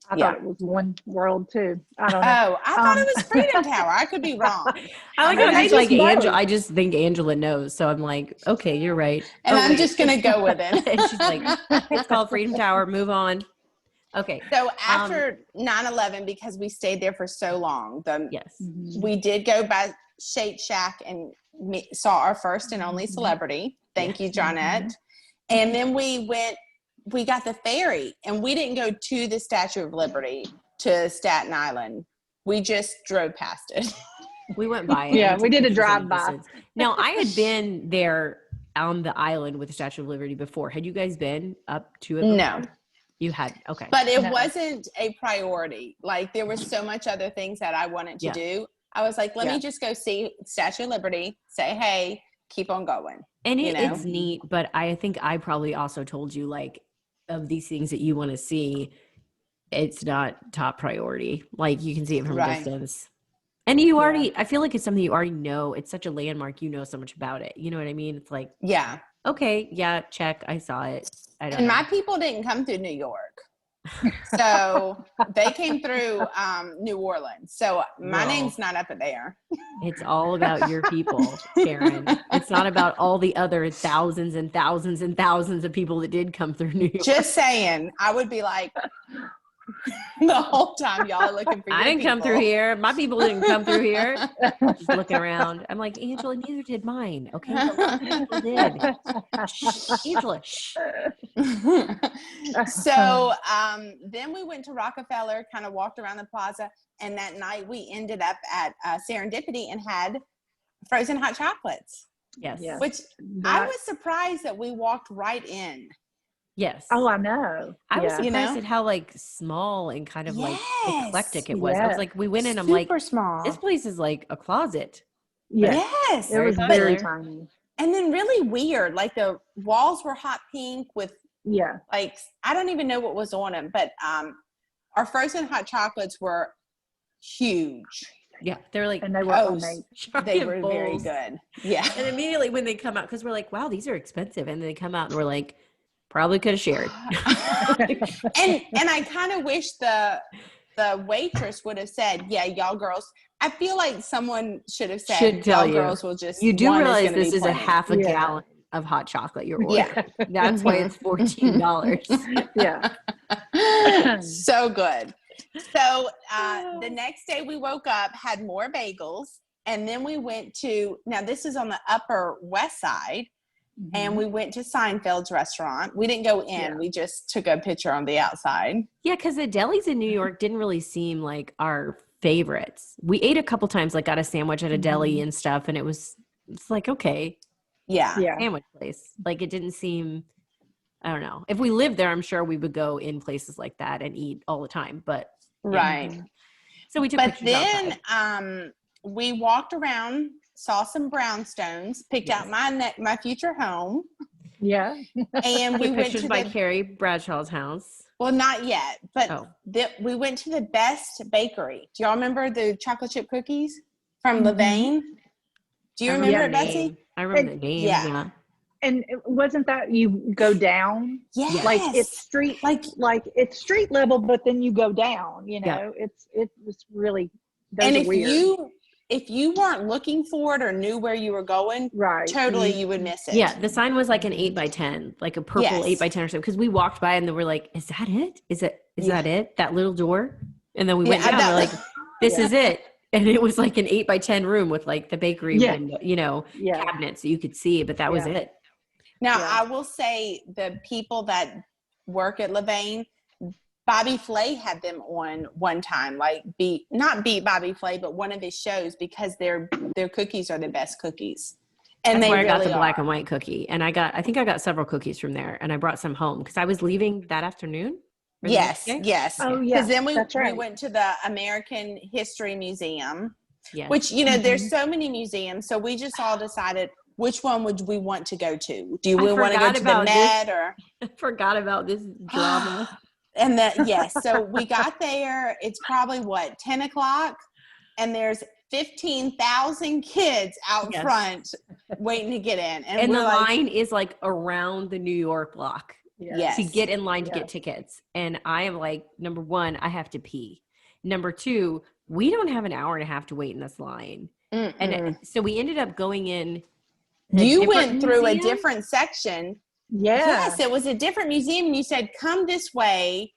I thought it was One World too. I don't know. Oh, I thought it was Freedom Tower. I could be wrong. I just think Angela knows. So I'm like, okay, you're right. And I'm just going to go with it. And she's like, it's called Freedom Tower. Move on. Okay. So after 9/11, because we stayed there for so long, we did go by Shake Shack and saw our first and only celebrity. Thank you, Johnette. And then we got the ferry, and we didn't go to the Statue of Liberty to Staten Island. We just drove past it. We went by it. Yeah, we did a drive-by. Now, I had been there on the island with the Statue of Liberty before. Had you guys been up to it before? No. You had? Okay. But it wasn't a priority. Like, there was so much other things that I wanted to do. I was like, let me just go see Statue of Liberty, say, hey, keep on going. And it's neat, but I think I probably also told you, like, of these things that you want to see, it's not top priority. Like, you can see it from a distance. And you already, I feel like it's something you already know. It's such a landmark. You know so much about it. You know what I mean? It's like, okay, check. I saw it. And my people didn't come through New York. So they came through New Orleans. So my name's not up there. It's all about your people, Karen. It's not about all the other thousands and thousands and thousands of people that did come through New York. Just saying, I would be like, the whole time y'all are looking for your I didn't come through here. My people didn't come through here. Just looking around. I'm like, Angela, neither did mine. Okay. People did. Shh, Angela, shh. So then we went to Rockefeller, kind of walked around the plaza. And that night we ended up at Serendipity and had frozen hot chocolates. Yes. Which I was surprised that we walked right in. Yes. Oh, I know. I was surprised at how like small and kind of like eclectic it was. I was like, we went in, I'm like, super small. This place is like a closet. Yes. It was very tiny. And then really weird. Like the walls were hot pink with like, I don't even know what was on them, but our frozen hot chocolates were huge. Yeah, they're like, and they were they were very good. Yeah. And immediately when they come out, because we're like, wow, these are expensive. And then they come out and we're like, probably could have shared. and I kind of wish the waitress would have said, yeah, y'all girls. I feel like someone should have said, y'all girls will just. You do realize this is a half a gallon of hot chocolate you're ordering. That's why it's $14. So good. So the next day we woke up, had more bagels, and then we went to, now this is on the Upper West Side. And we went to Seinfeld's restaurant. We didn't go in. We just took a picture on the outside. Yeah, because the delis in New York didn't really seem like our favorites. We ate a couple times, like got a sandwich at a deli and stuff. And it's like, okay. Yeah. Sandwich place. Like it didn't seem, I don't know. If we lived there, I'm sure we would go in places like that and eat all the time. But Right. So we took But pictures then outside. we walked around, saw some brownstones, picked out my future home. Yeah. And we Took went pictures to by the, Carrie Bradshaw's house. well, not yet, but Oh. we went to the best bakery. Do y'all remember the chocolate chip cookies from Mhm. Levain? Do you I remember it, the Betsy? name. I remember the name. Yeah. Yeah. And wasn't that you go down? Yes. Like it's street, like it's street level, but then you go down. You Yeah. know, it was really. Those And are if weird. you weren't looking for it or knew where you were going, Right. totally you would miss it. Yeah, the sign was like an 8x10, like a purple Yes. 8x10 or something. Because we walked by and then we're like, "Is that it? Is Yeah. that it? That little door?" And then we went Yeah, down. We're like, "This Yeah. is it." And it was like an 8x10 room with like the bakery Yeah. window, you know, Yeah. cabinets so you could see. But that was Yeah. it. Now, Yeah. I will say the people that work at Levain, Bobby Flay had them on one time, like not beat Bobby Flay, but one of his shows, because their cookies are the best cookies. And That's they where I really got the black are. and white cookie. And I think I got several cookies from there, and I brought some home because I was leaving that afternoon. or the next Yes, day. yes. Oh yeah. Because then that's we right. went to the American History Museum, Yes. which, you know, there's so many museums. So we just all decided which one would we want to go to. Do we want to go to the Met or? I forgot about this drama. And yes, so we got there. It's probably 10 o'clock, and there's 15,000 kids out Yes. front waiting to get in, And we're the like, line is like around the New York block yes, to get in line to Yes. get tickets. And I am like, number one, I have to pee. Number two, we don't have an hour and a half to wait in this line. Mm-mm. And so we ended up going in. You went through museum? a different section. Yeah. Yes, it was a different museum, and you said, "Come this way."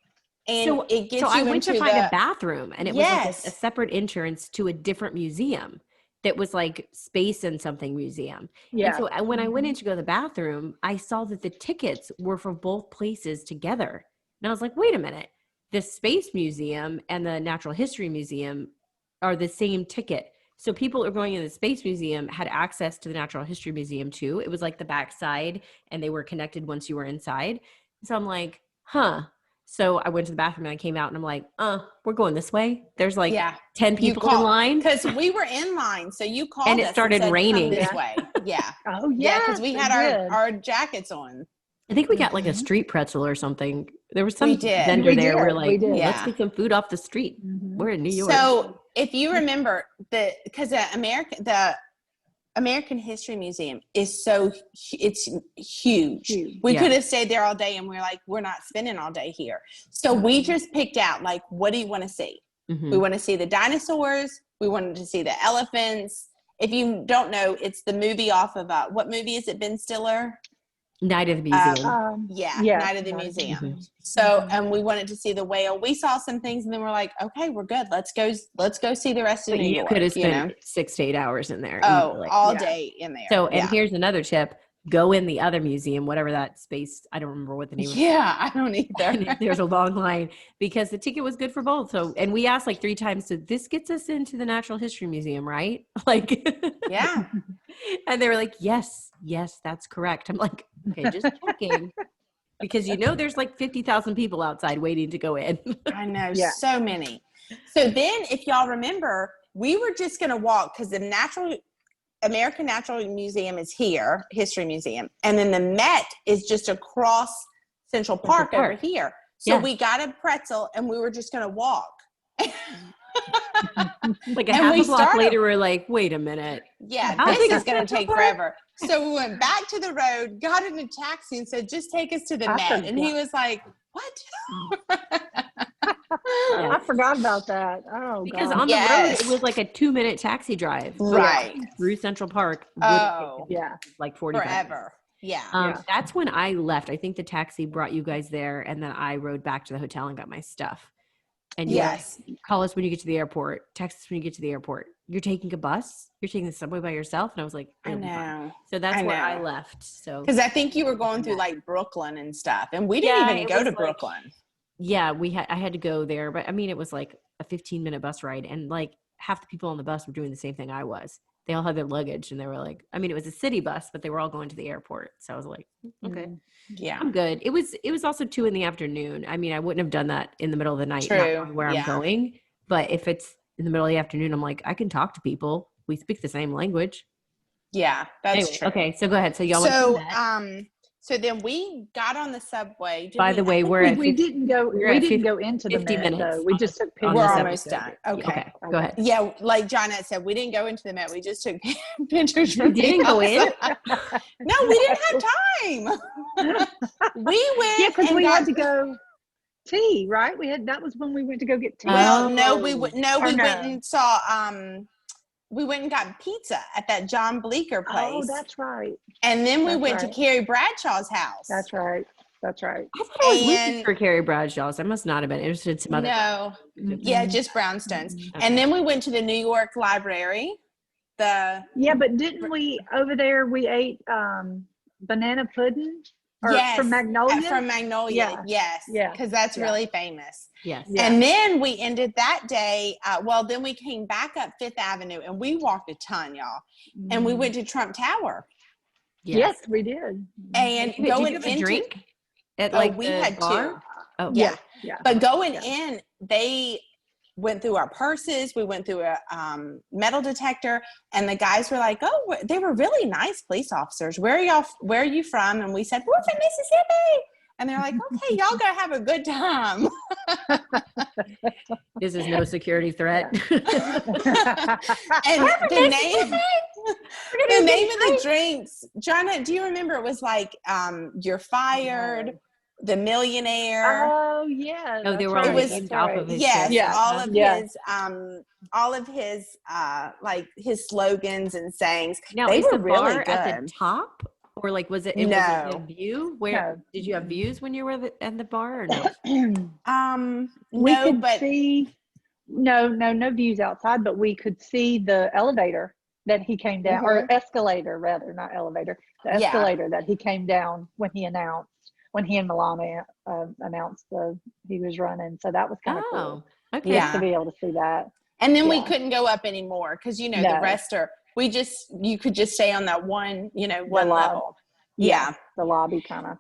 And it gets so you I went into to find a bathroom, and it was like Yes. a separate entrance to a different museum that was like Space and something museum. Yeah. And so when I went in to go to the bathroom, I saw that the tickets were for both places together. And I was like, wait a minute, the Space Museum and the Natural History Museum are the same ticket. So people who are going in the Space Museum had access to the Natural History Museum too. It was like the backside, and they were connected once you were inside. So I'm like, huh. So I went to the bathroom and I came out and I'm like, we're going this way. There's like 10 people in line. Because we were in line. So you called And us it started said, raining. "Come this way." Yeah. Oh yeah. Because we had our jackets on. I think we got like a street pretzel or something. There was some We did. vendor We there. did. We're like, We did. let's Yeah. get some food off the street. Mhm. We're in New York. So if you remember because the American History Museum is it's huge. We Yeah. could have stayed there all day, and we're like, we're not spending all day here. So we just picked out, like, what do you want to see? Mhm. We want to see the dinosaurs. We wanted to see the elephants. If you don't know, it's the movie off of what movie is it? Ben Stiller? Night of the Museum. Yeah, yeah, Night of the Night of the Museum. Museum. So, and we wanted to see the whale. We saw some things, and then we're like, okay, we're good. Let's go see the rest of But New you York. could have spent 6 to 8 hours in there. Oh, easily. all Yeah. day in there. So, and here's another tip. Go in the other museum, whatever that space, I don't remember what the name Yeah, I don't of either. it. There's a long line because the ticket was good for both. So, and we asked like 3 times, so this gets us into the Natural History Museum, right? Like, Yeah. and they were like, yes, that's correct. I'm like, okay, just checking. Because there's like 50,000 people outside waiting to go in. I know, Yeah. so many. So then, if y'all remember, we were just going to walk because the American Natural Museum is here, History Museum, and then the Met is just across Central Park over here. So Yeah. we got a pretzel, and we were just going to walk. Like a And half we a block started- later, we're like, wait a minute. Yeah, How this big is is going to Central take Park? forever. So we went back to the road, got in a taxi, and said, just take us to the I Met. And he forgot. was like, what? I forgot about that. Oh, Because God. on Yes. the road, it was like a 2-minute taxi drive. Right. Through Central Park. would Oh, take Yeah. like 45 minutes. forever. Yeah. Yeah. That's when I left. I think the taxi brought you guys there, and then I rode back to the hotel and got my stuff. And Yes. call us when you get to the airport. Text us when you get to the airport. You're taking a bus? You're taking the subway by yourself? And I was like, I "It'll be fine." know. So that's I where I know. left. So Because I think you were going through like Brooklyn and stuff. And we didn't Yeah, even it go was to like- Brooklyn. yeah, I had to go there, but I mean, it was like a 15-minute bus ride, and like half the people on the bus were doing the same thing I was. they all had their luggage, and they were like, I mean, it was a city bus, but they were all going to the airport. So I was like, okay, Yeah. I'm good. It was also 2 PM. I mean, I wouldn't have done that in the middle of the night, not True. knowing where I'm Yeah. going. But if it's in the middle of the afternoon, I'm like, I can talk to people. We speak the same language. Yeah, that's Anyway, true. okay, so go ahead. So y'all went to that. So then we got on the subway. Did By we- the way, we're at we didn't go. we're We at didn't go into the 50 Met, minutes though. We on just the- took on pictures. We're this almost episode. done. Okay. Okay, go ahead. Yeah, like Johnette said, we didn't go into the Met. We just took pictures. You didn't go in? No, we didn't have time. We went. Yeah, because and we got had to go tea, right? That was when we went to go get tea. Well, no, Oh. we Or went no? and saw. We went and got pizza at that John Bleecker place. Oh, that's right. and then we that's went to right. Carrie Bradshaw's house. That's right. That's right. I thought it was And- Lucas for Carrie Bradshaw's. I must not have been interested in some other. No, yeah, just brownstones. Okay. And then we went to the New York Library. Yeah, but didn't we over there? We ate banana pudding or Yes, from Magnolia. From Magnolia, Yeah. yes, Yeah. because that's Yeah. really famous. Yes. Yeah. And then we ended that day. Then we came back up Fifth Avenue, and we walked a ton, y'all. And we went to Trump Tower. Yes, we did. And Did going you have a into drink at we the had bar? two. Oh, Yeah. Yeah. But going in, they went through our purses. We went through a metal detector, and the guys were like, "Oh, they were really nice police officers. Where are you from?" And we said, "We're from Mississippi." And they're like, "Okay, y'all gonna have a good time." This is no security threat. And the name of the drinks, Jonna, do you remember? It was like "You're Fired," "The Millionaire." Oh yeah. Oh, they that's were all right, named that's off right. of his Yes, shows. Yeah. all of his like his slogans and sayings. Now, They is were the really bar at the good. top, or like was it? Was it No. a view? Where No. did you have views when you were at the bar? Or no? We No, could but see no views outside, but we could see the elevator that he came down, or escalator rather, not elevator, the Yeah. escalator that he came down when he and Milana announced he was running. So that was kind of cool. Oh, okay. Yeah. To be able to see that. and then we Yeah. couldn't go up anymore because the No. rest are. You could just stay on that one, one The lot. level. Yeah. The lobby kind of.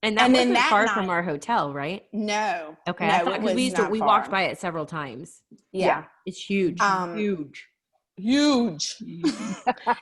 And that And then wasn't that far night- from our hotel, right? No. Okay, No, I thought it because was not we walked far. by it several times. Yeah. It's huge, huge. Huge.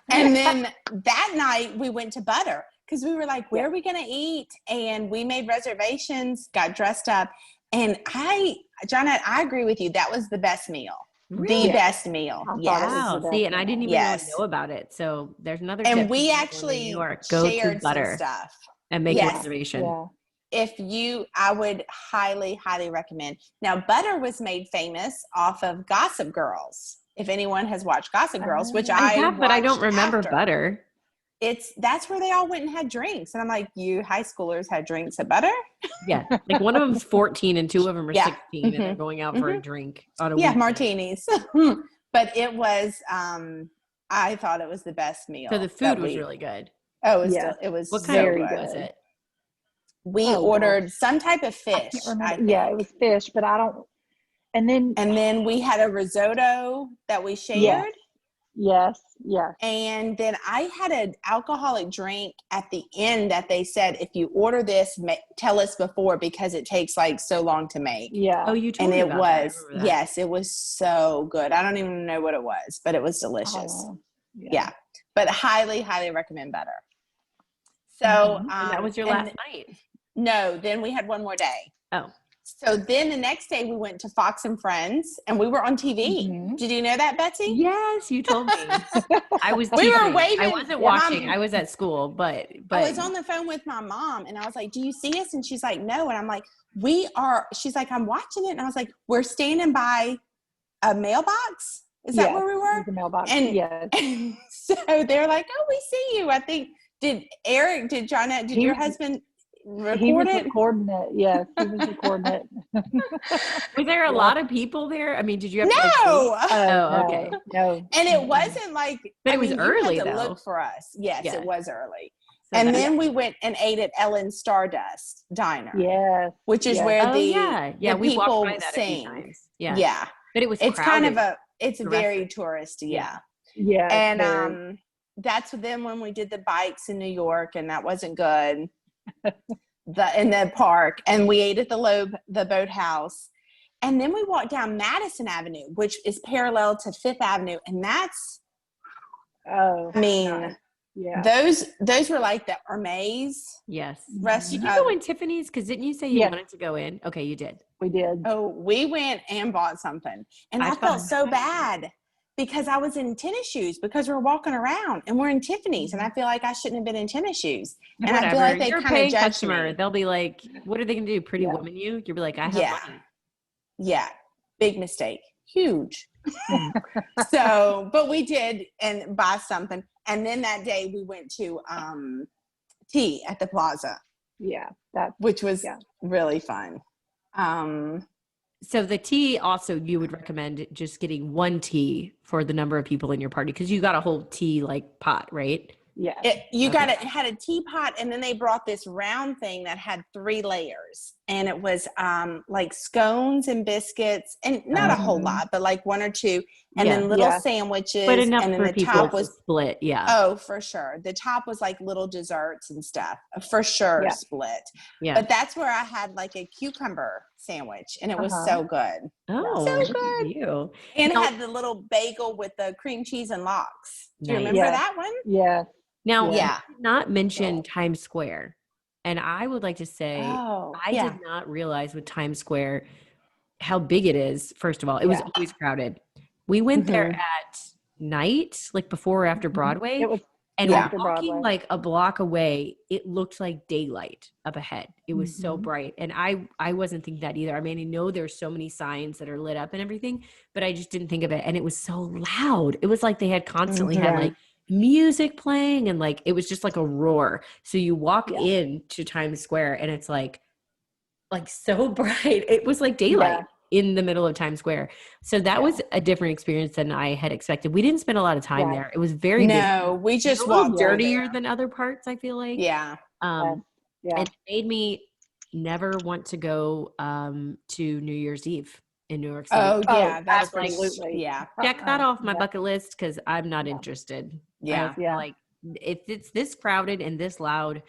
And then that night we went to Butter because we were like, where are we going to eat? And we made reservations, got dressed up. And Johnette, I agree with you. That was the best meal. Really? The best meal. I thought it Yes. was Wow. the See, best and I didn't even Yes. really know about it. So there's another And tip. we for people in actually New York. Go to shared some Butter stuff. and make Yes. a reservation. Yeah. I would highly, highly recommend. Now, Butter was made famous off of Gossip Girls. If anyone has watched Gossip Girls, which I have, but I don't watched remember after. Butter. That's where they all went and had drinks. And I'm like, you high schoolers had drinks at Butter? Yeah, like one of them's 14 and two of them are Yeah. 16, and they're going out for a drink on a Yeah, weekend. martinis. But it was, I thought it was the best meal. So the that food was we- really good. Oh, it was, Yeah. it was What so kind Very of food good. was it? We Oh, ordered some type of I fish. can't I remember. Yeah, it think. was fish, but I don't. And then And then we had a risotto that we shared. yes. And then I had an alcoholic drink at the end that they said, if you order this, tell us before because it takes like so long to make. Yeah. Oh, you told And me it about that. I was, remember that. yes, it was so good. I don't even know what it was, but it was delicious. Oh, Yeah. But highly, highly recommend Butter. So, Mhm. And that was your and last night. No, then we had one more day. Oh. So then the next day we went to Fox and Friends and we were on TV. Mhm. Did you know that, Betsy? Yes, you told me. I was We were teaching. waving- I wasn't Yeah, watching. Mom- I was at school, but I was on the phone with my mom and I was like, do you see us? And she's like, no. And I'm like, she's like, I'm watching it. And I was like, we're standing by a mailbox. Is that where we were? The mailbox. And- yes. And so they're like, oh, we see you. I think, did Johnette, did He your was- husband He was record it? recording it. Yes, he was recording it. Was there a lot of people there? I mean, did you have to like, No. wait? Oh, no, okay. No. And it wasn't like, But it was you early, had to though. look for us. Yes, Yeah. it was early. So And that- then we went and ate at Ellen's Stardust Diner, Yes. which is Yeah. where oh, yeah. the We walked people by that a few sing. times. Yeah. Yeah. But it was It's crowded. kind of it's The very restaurant. touristy. Yeah. Yeah. And that's then when we did the bikes in New York, and that wasn't good. In the park, and we ate at the boathouse, and then we walked down Madison Avenue, which is parallel to Fifth Avenue, and that's nice. those were like the Hermes Yes. restaurant. Did you go in Tiffany's? Because didn't you say you wanted to go in? Okay, you did. We did. Oh, we went and bought something, and I felt so bad because I was in tennis shoes because we're walking around and we're in Tiffany's, and I feel like I shouldn't have been in tennis shoes. And Whatever. I feel like they You're a kind of paying judged customer. me. They'll be like, "What are they going to do? Pretty woman you?" You'll be like, "I have money." Yeah, big mistake, huge. So, but we did and buy something, and then that day we went to tea at the Plaza. Yeah, which was really fun. So the tea also, you would recommend just getting one tea for the number of people in your party because you got a whole tea like pot, right? Yeah. It had a teapot, and then they brought this round thing that had 3 layers, and it was like scones and biscuits, and not a whole lot, but like 1 or 2, and then little sandwiches, but enough and then for the people top to was split. Yeah. Oh, for sure. The top was like little desserts and stuff, for sure. Split. Yeah. But that's where I had like a cucumber sandwich, and it was so good. Oh, so good. You. And it had the little bagel with the cream cheese and lox. Do you remember that one? Yeah. Now, you did not mention Times Square. And I would like to say, I did not realize with Times Square how big it is. First of all, it was always crowded. We went there at night, like before or after Broadway. It was walking Broadway. Like a block away, it looked like daylight up ahead. It was so bright. And I wasn't thinking that either. I mean, I know there's so many signs that are lit up and everything, but I just didn't think of it. And it was so loud. It was like they had constantly had like music playing, and like it was just like a roar. So you walk into Times Square and it's like so bright. It was like daylight in the middle of Times Square. So that was a different experience than I had expected. We didn't spend a lot of time there. It was very busy. We just walked dirtier than other parts, I feel like. And it made me never want to go to New Year's Eve in New York City. That's absolutely. Check that off my bucket list because I'm not interested. Like if it's this crowded and this loud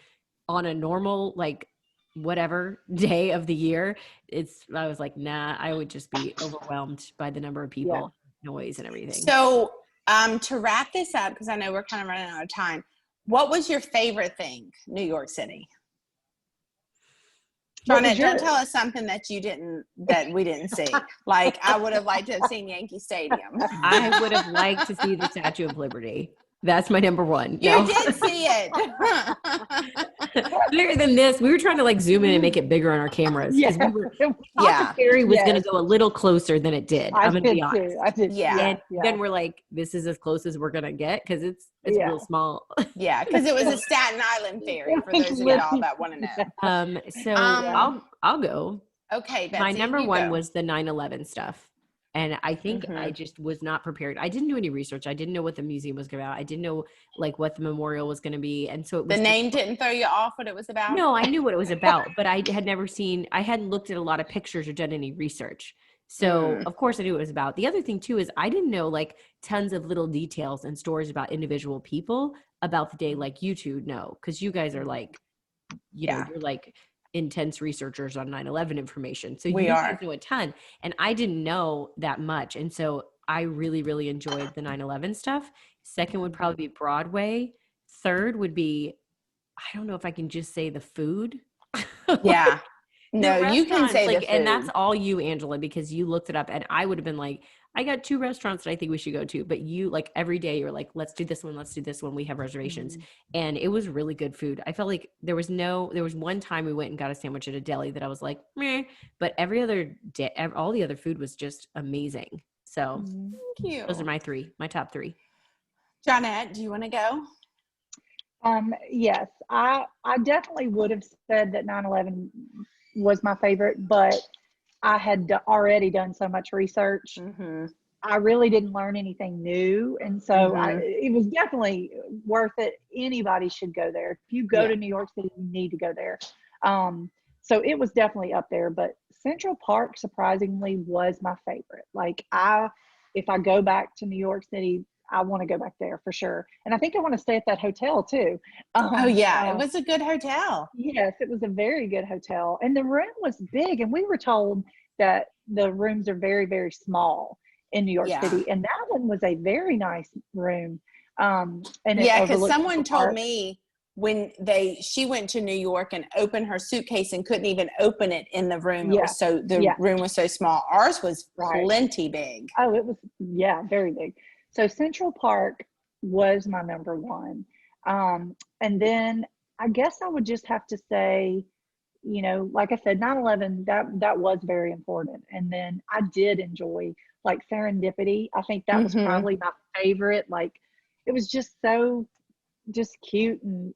on a normal like whatever day of the year, I was like, nah, I would just be overwhelmed by the number of people, noise and everything. So to wrap this up, because I know we're kind of running out of time, what was your favorite thing, New York City? Don't tell us something that we didn't see. Like I would have liked to have seen Yankee Stadium. I would have liked to see the Statue of Liberty. That's my number one. You did see it. Bigger than this. We were trying to like zoom in and make it bigger on our cameras. Terry was going to go a little closer than it did. I'm going to be honest. I did. And then we're like, this is as close as we're going to get because it's real small. Because it was a Staten Island ferry for those of y'all that want to know. I'll go. Okay, Betsy, my number one was the 9/11 stuff. And I think I just was not prepared. I didn't do any research. I didn't know what the museum was about. I didn't know like what the memorial was going to be. And so it was the name didn't throw you off what it was about? No, I knew what it was about, but I hadn't looked at a lot of pictures or done any research. So of course I knew what it was about. The other thing too is I didn't know like tons of little details and stories about individual people about the day like you two know. Cause you guys are like, you're like intense researchers on 9/11 information. So you guys know a ton. And I didn't know that much. And so I really, really enjoyed the 9/11 stuff. Second would probably be Broadway. Third would be, I don't know if I can just say the food. No, you can say the food. And that's all you, Angela, because you looked it up and I would have been like, I got 2 restaurants that I think we should go to, but you like every day you're like, let's do this one. We have reservations. And it was really good food. I felt like there was one time we went and got a sandwich at a deli that I was like, meh, but every other day, all the other food was just amazing. So thank you. Those are my top 3. Johnette, do you want to go? Yes, I definitely would have said that 9/11 was my favorite, but I had already done so much research. I really didn't learn anything new. And so it was definitely worth it. Anybody should go there. If you go to New York City, you need to go there. So it was definitely up there, but Central Park surprisingly was my favorite. Like if I go back to New York City, I want to go back there for sure. And I think I want to stay at that hotel too. Oh yeah, it was a good hotel. Yes, it was a very good hotel. And the room was big. And we were told that the rooms are very, very small in New York Yeah. City. And that one was a very nice room. And it Yeah, because overlooked someone the told park. me when she went to New York and opened her suitcase and couldn't even open it in the room. It Yeah. was the Yeah. room was so small. Ours was Right. plenty big. Oh, it was, yeah, very big. So Central Park was my number one. And then I guess I would just have to say, you know, like I said, 9/11, that was very important. And then I did enjoy like Serendipity. I think that was probably my favorite. Like it was just so just cute and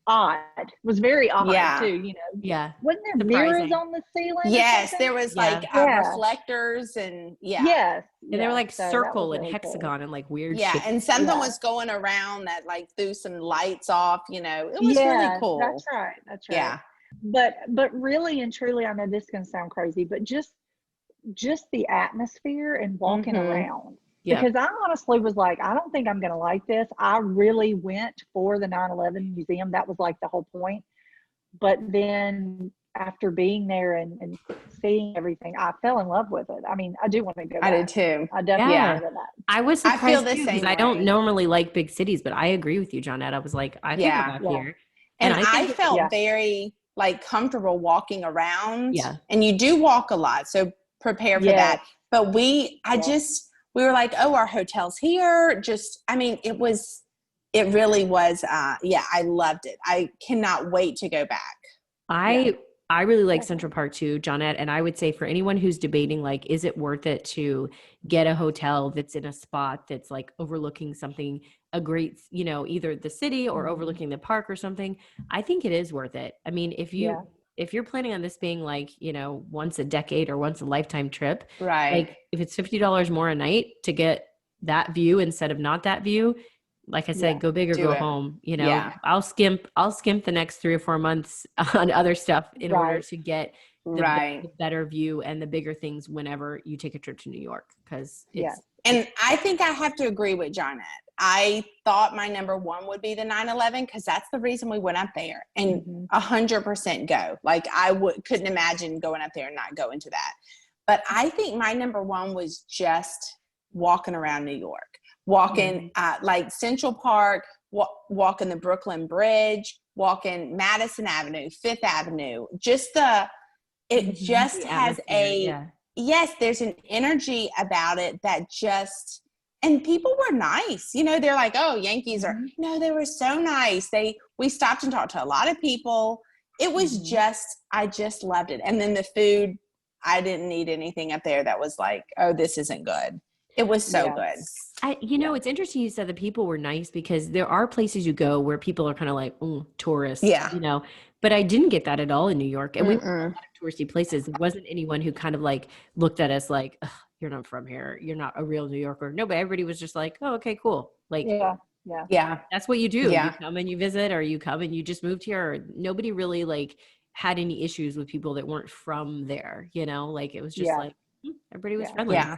odd. It was very odd Yeah. too, you know. Yeah. Wasn't there Surprising. mirrors on the ceiling? Yes, there was like Yeah. reflectors and Yes. And they were like so that was circle and really cool. hexagon and like weird yeah, shapes. and something Yeah. was going around that like threw some lights off, you know. It was really cool. That's right. That's right. Yeah. But really and truly, I know this is gonna sound crazy, but just the atmosphere and walking around. Yeah. Because I honestly was like, I don't think I'm gonna like this. I really went for the 9/11 museum. That was like the whole point. But then after being there and seeing everything, I fell in love with it. I mean, I do want to go back. I did too. I definitely Yeah. want to go back. I was I surprised feel the too, because same I don't way. normally like big cities, but I agree with you, Johnette. I was like, I can Yeah. go back Yeah. here. And I I think felt Yeah. very like comfortable walking around. Yeah. And you do walk a lot, so prepare for that. Yes. But we Yeah. were like, oh, our hotel's here. Just, I mean, it really was, I loved it. I cannot wait to go back. I really like Central Park too, Johnette. And I would say for anyone who's debating, like, is it worth it to get a hotel that's in a spot that's like overlooking something, a great, you know, either the city or overlooking the park or something, I think it is worth it. I mean, if you're planning on this being like, you know, once a decade or once a lifetime trip, Right. like if it's $50 more a night to get that view instead of not that view, like I said, go big or Do go it. home, you know. Yeah. I'll skimp the next 3 or 4 months on other stuff in order to get the better view and the bigger things whenever you take a trip to New York, because and I think I have to agree with Johnette. I thought my number one would be the 9/11 because that's the reason we went up there, and 100% go. Like couldn't imagine going up there and not going to that. But I think my number one was just walking around New York. Walking like Central Park, walking the Brooklyn Bridge, walking Madison Avenue, Fifth Avenue. Just it just has yes, there's an energy about it that just, and people were nice. You know, they're like, oh, Yankees are, no, they were so nice. We stopped and talked to a lot of people. It was I just loved it. And then the food, I didn't need anything up there that was like, oh, this isn't good. It was so good. It's interesting you said the people were nice, because there are places you go where people are kind of like, tourists, you know, but I didn't get that at all in New York. And we went to a lot of touristy places. There wasn't anyone who kind of like looked at us like, you're not from here. You're not a real New Yorker. No, but everybody was just like, oh, okay, cool. Like, that's what you do. Yeah. You come and you visit, or you come and you just moved here. Or nobody really like had any issues with people that weren't from there, you know, like it was just like, everybody was friendly. Yeah.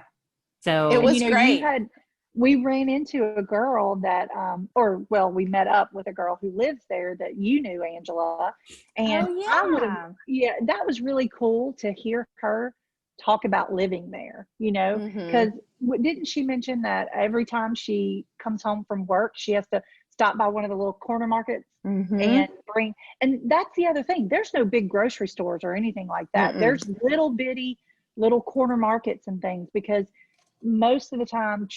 So it was great. We ran into a girl that, we met up with a girl who lives there that you knew, Angela. And that was really cool to hear her talk about living there, you know, because didn't she mention that every time she comes home from work, she has to stop by one of the little corner markets and that's the other thing. There's no big grocery stores or anything like that. There's little bitty little corner markets and things, because most of the time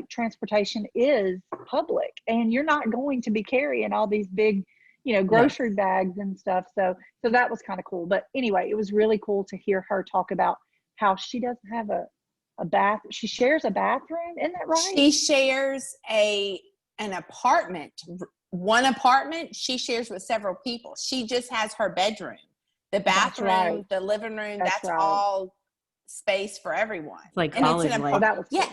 transportation is public, and you're not going to be carrying all these big, you know, grocery bags and stuff. So that was kind of cool. But anyway, it was really cool to hear her talk about how she doesn't have a bath. She shares a bathroom. Isn't that right? She shares an apartment. One apartment she shares with several people. She just has her bedroom. The bathroom, the living room, that's all space for everyone. It's like college life. That was cool.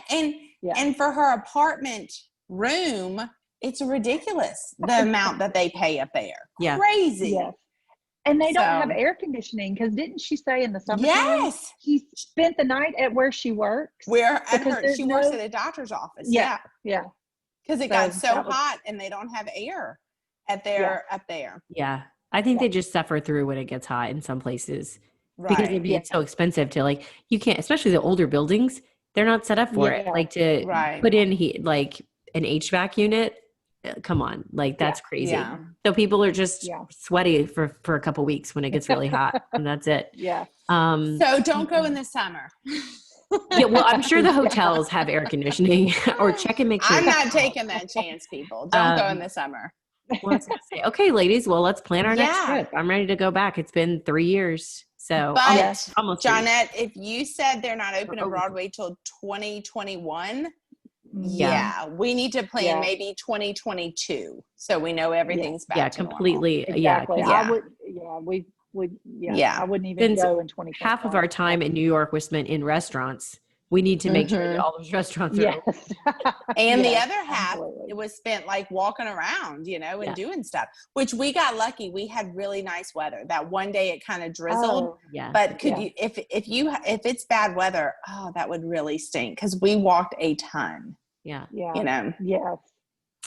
And for her apartment room, it's ridiculous the amount that they pay up there. Crazy. Yes. And they don't have So- air conditioning because didn't she say in the summertime Yes. she spent the night at where she works? Where at Because her, there's she works no- at a doctor's office. Yeah. Yeah. Yeah. Because it got So so that was- hot and they don't have air up there. Yeah. I think Yeah. they just suffer through when it gets hot in some places because Right. it'd be it's so expensive to like, you can't, especially the older buildings, they're not set up for it. Yeah. Like to Right. put in heat, like an HVAC unit. Come on. Like that's crazy. Yeah. So people are just Yeah. sweaty for a couple weeks when it gets really hot and that's it. Yeah. So don't go in the summer. Yeah, well, I'm sure the hotels have air conditioning or check and make sure. I'm not taking that chance, people. Don't go in Um, the summer. Well, I was gonna say, okay, ladies, well, let's plan our next Yeah. trip. I'm ready to go back. It's been 3 years. So But Yes. almost 3 years. Johnette, if you said they're not open Oh. on Broadway till 2021, Yeah. yeah, we need to plan Yeah. maybe 2022 so we know everything's back Yeah, to normal. completely. Exactly. Yeah, 'cause Yeah. I would. Yeah. We would. Yeah. Yeah. I wouldn't even Since go in 20. half of our time in New York was spent in restaurants. We need to make sure that Mhm. all those restaurants are Yes. open. And the Yes, other half, absolutely. it was spent like walking around, you know, and Yeah. doing stuff, which we got lucky. We had really nice weather. That one day it kind of drizzled. Oh, Yeah. But could Yeah. you, if it's bad weather, oh, that would really stink because we walked a ton, Yeah. yeah. you know. Yes.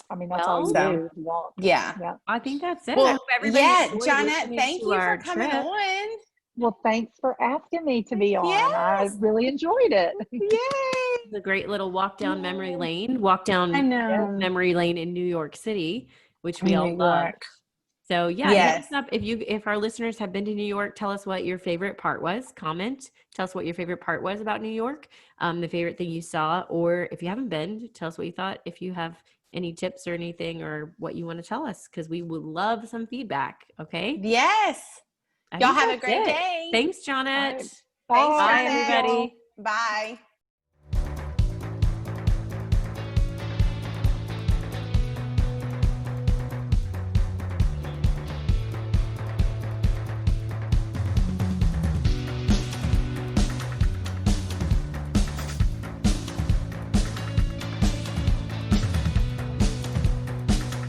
I mean, that's all you Well, do is walk. Yeah. Yeah. I think that's it. I Well, hope everybody yeah, enjoyed Johnette, listening thank to you for our coming trip. on. Well, thanks for asking me to be on. I Yes. really enjoyed it. Yay! It's a great little walk down memory Yay. lane, walk down I know. memory lane in New York City, which we In all New love. York. So yeah, hit Yes. us up if our listeners have been to New York, tell us what your favorite part was. Comment, tell us what your favorite part was about New York, the favorite thing you saw, or if you haven't been, tell us what you thought. If you have any tips or anything, or what you want to tell us, because we would love some feedback. Okay. Yes. I Y'all think have a that's great it. day. Thanks, Janet. Right. Thanks, Bye, Janet. everybody. Bye.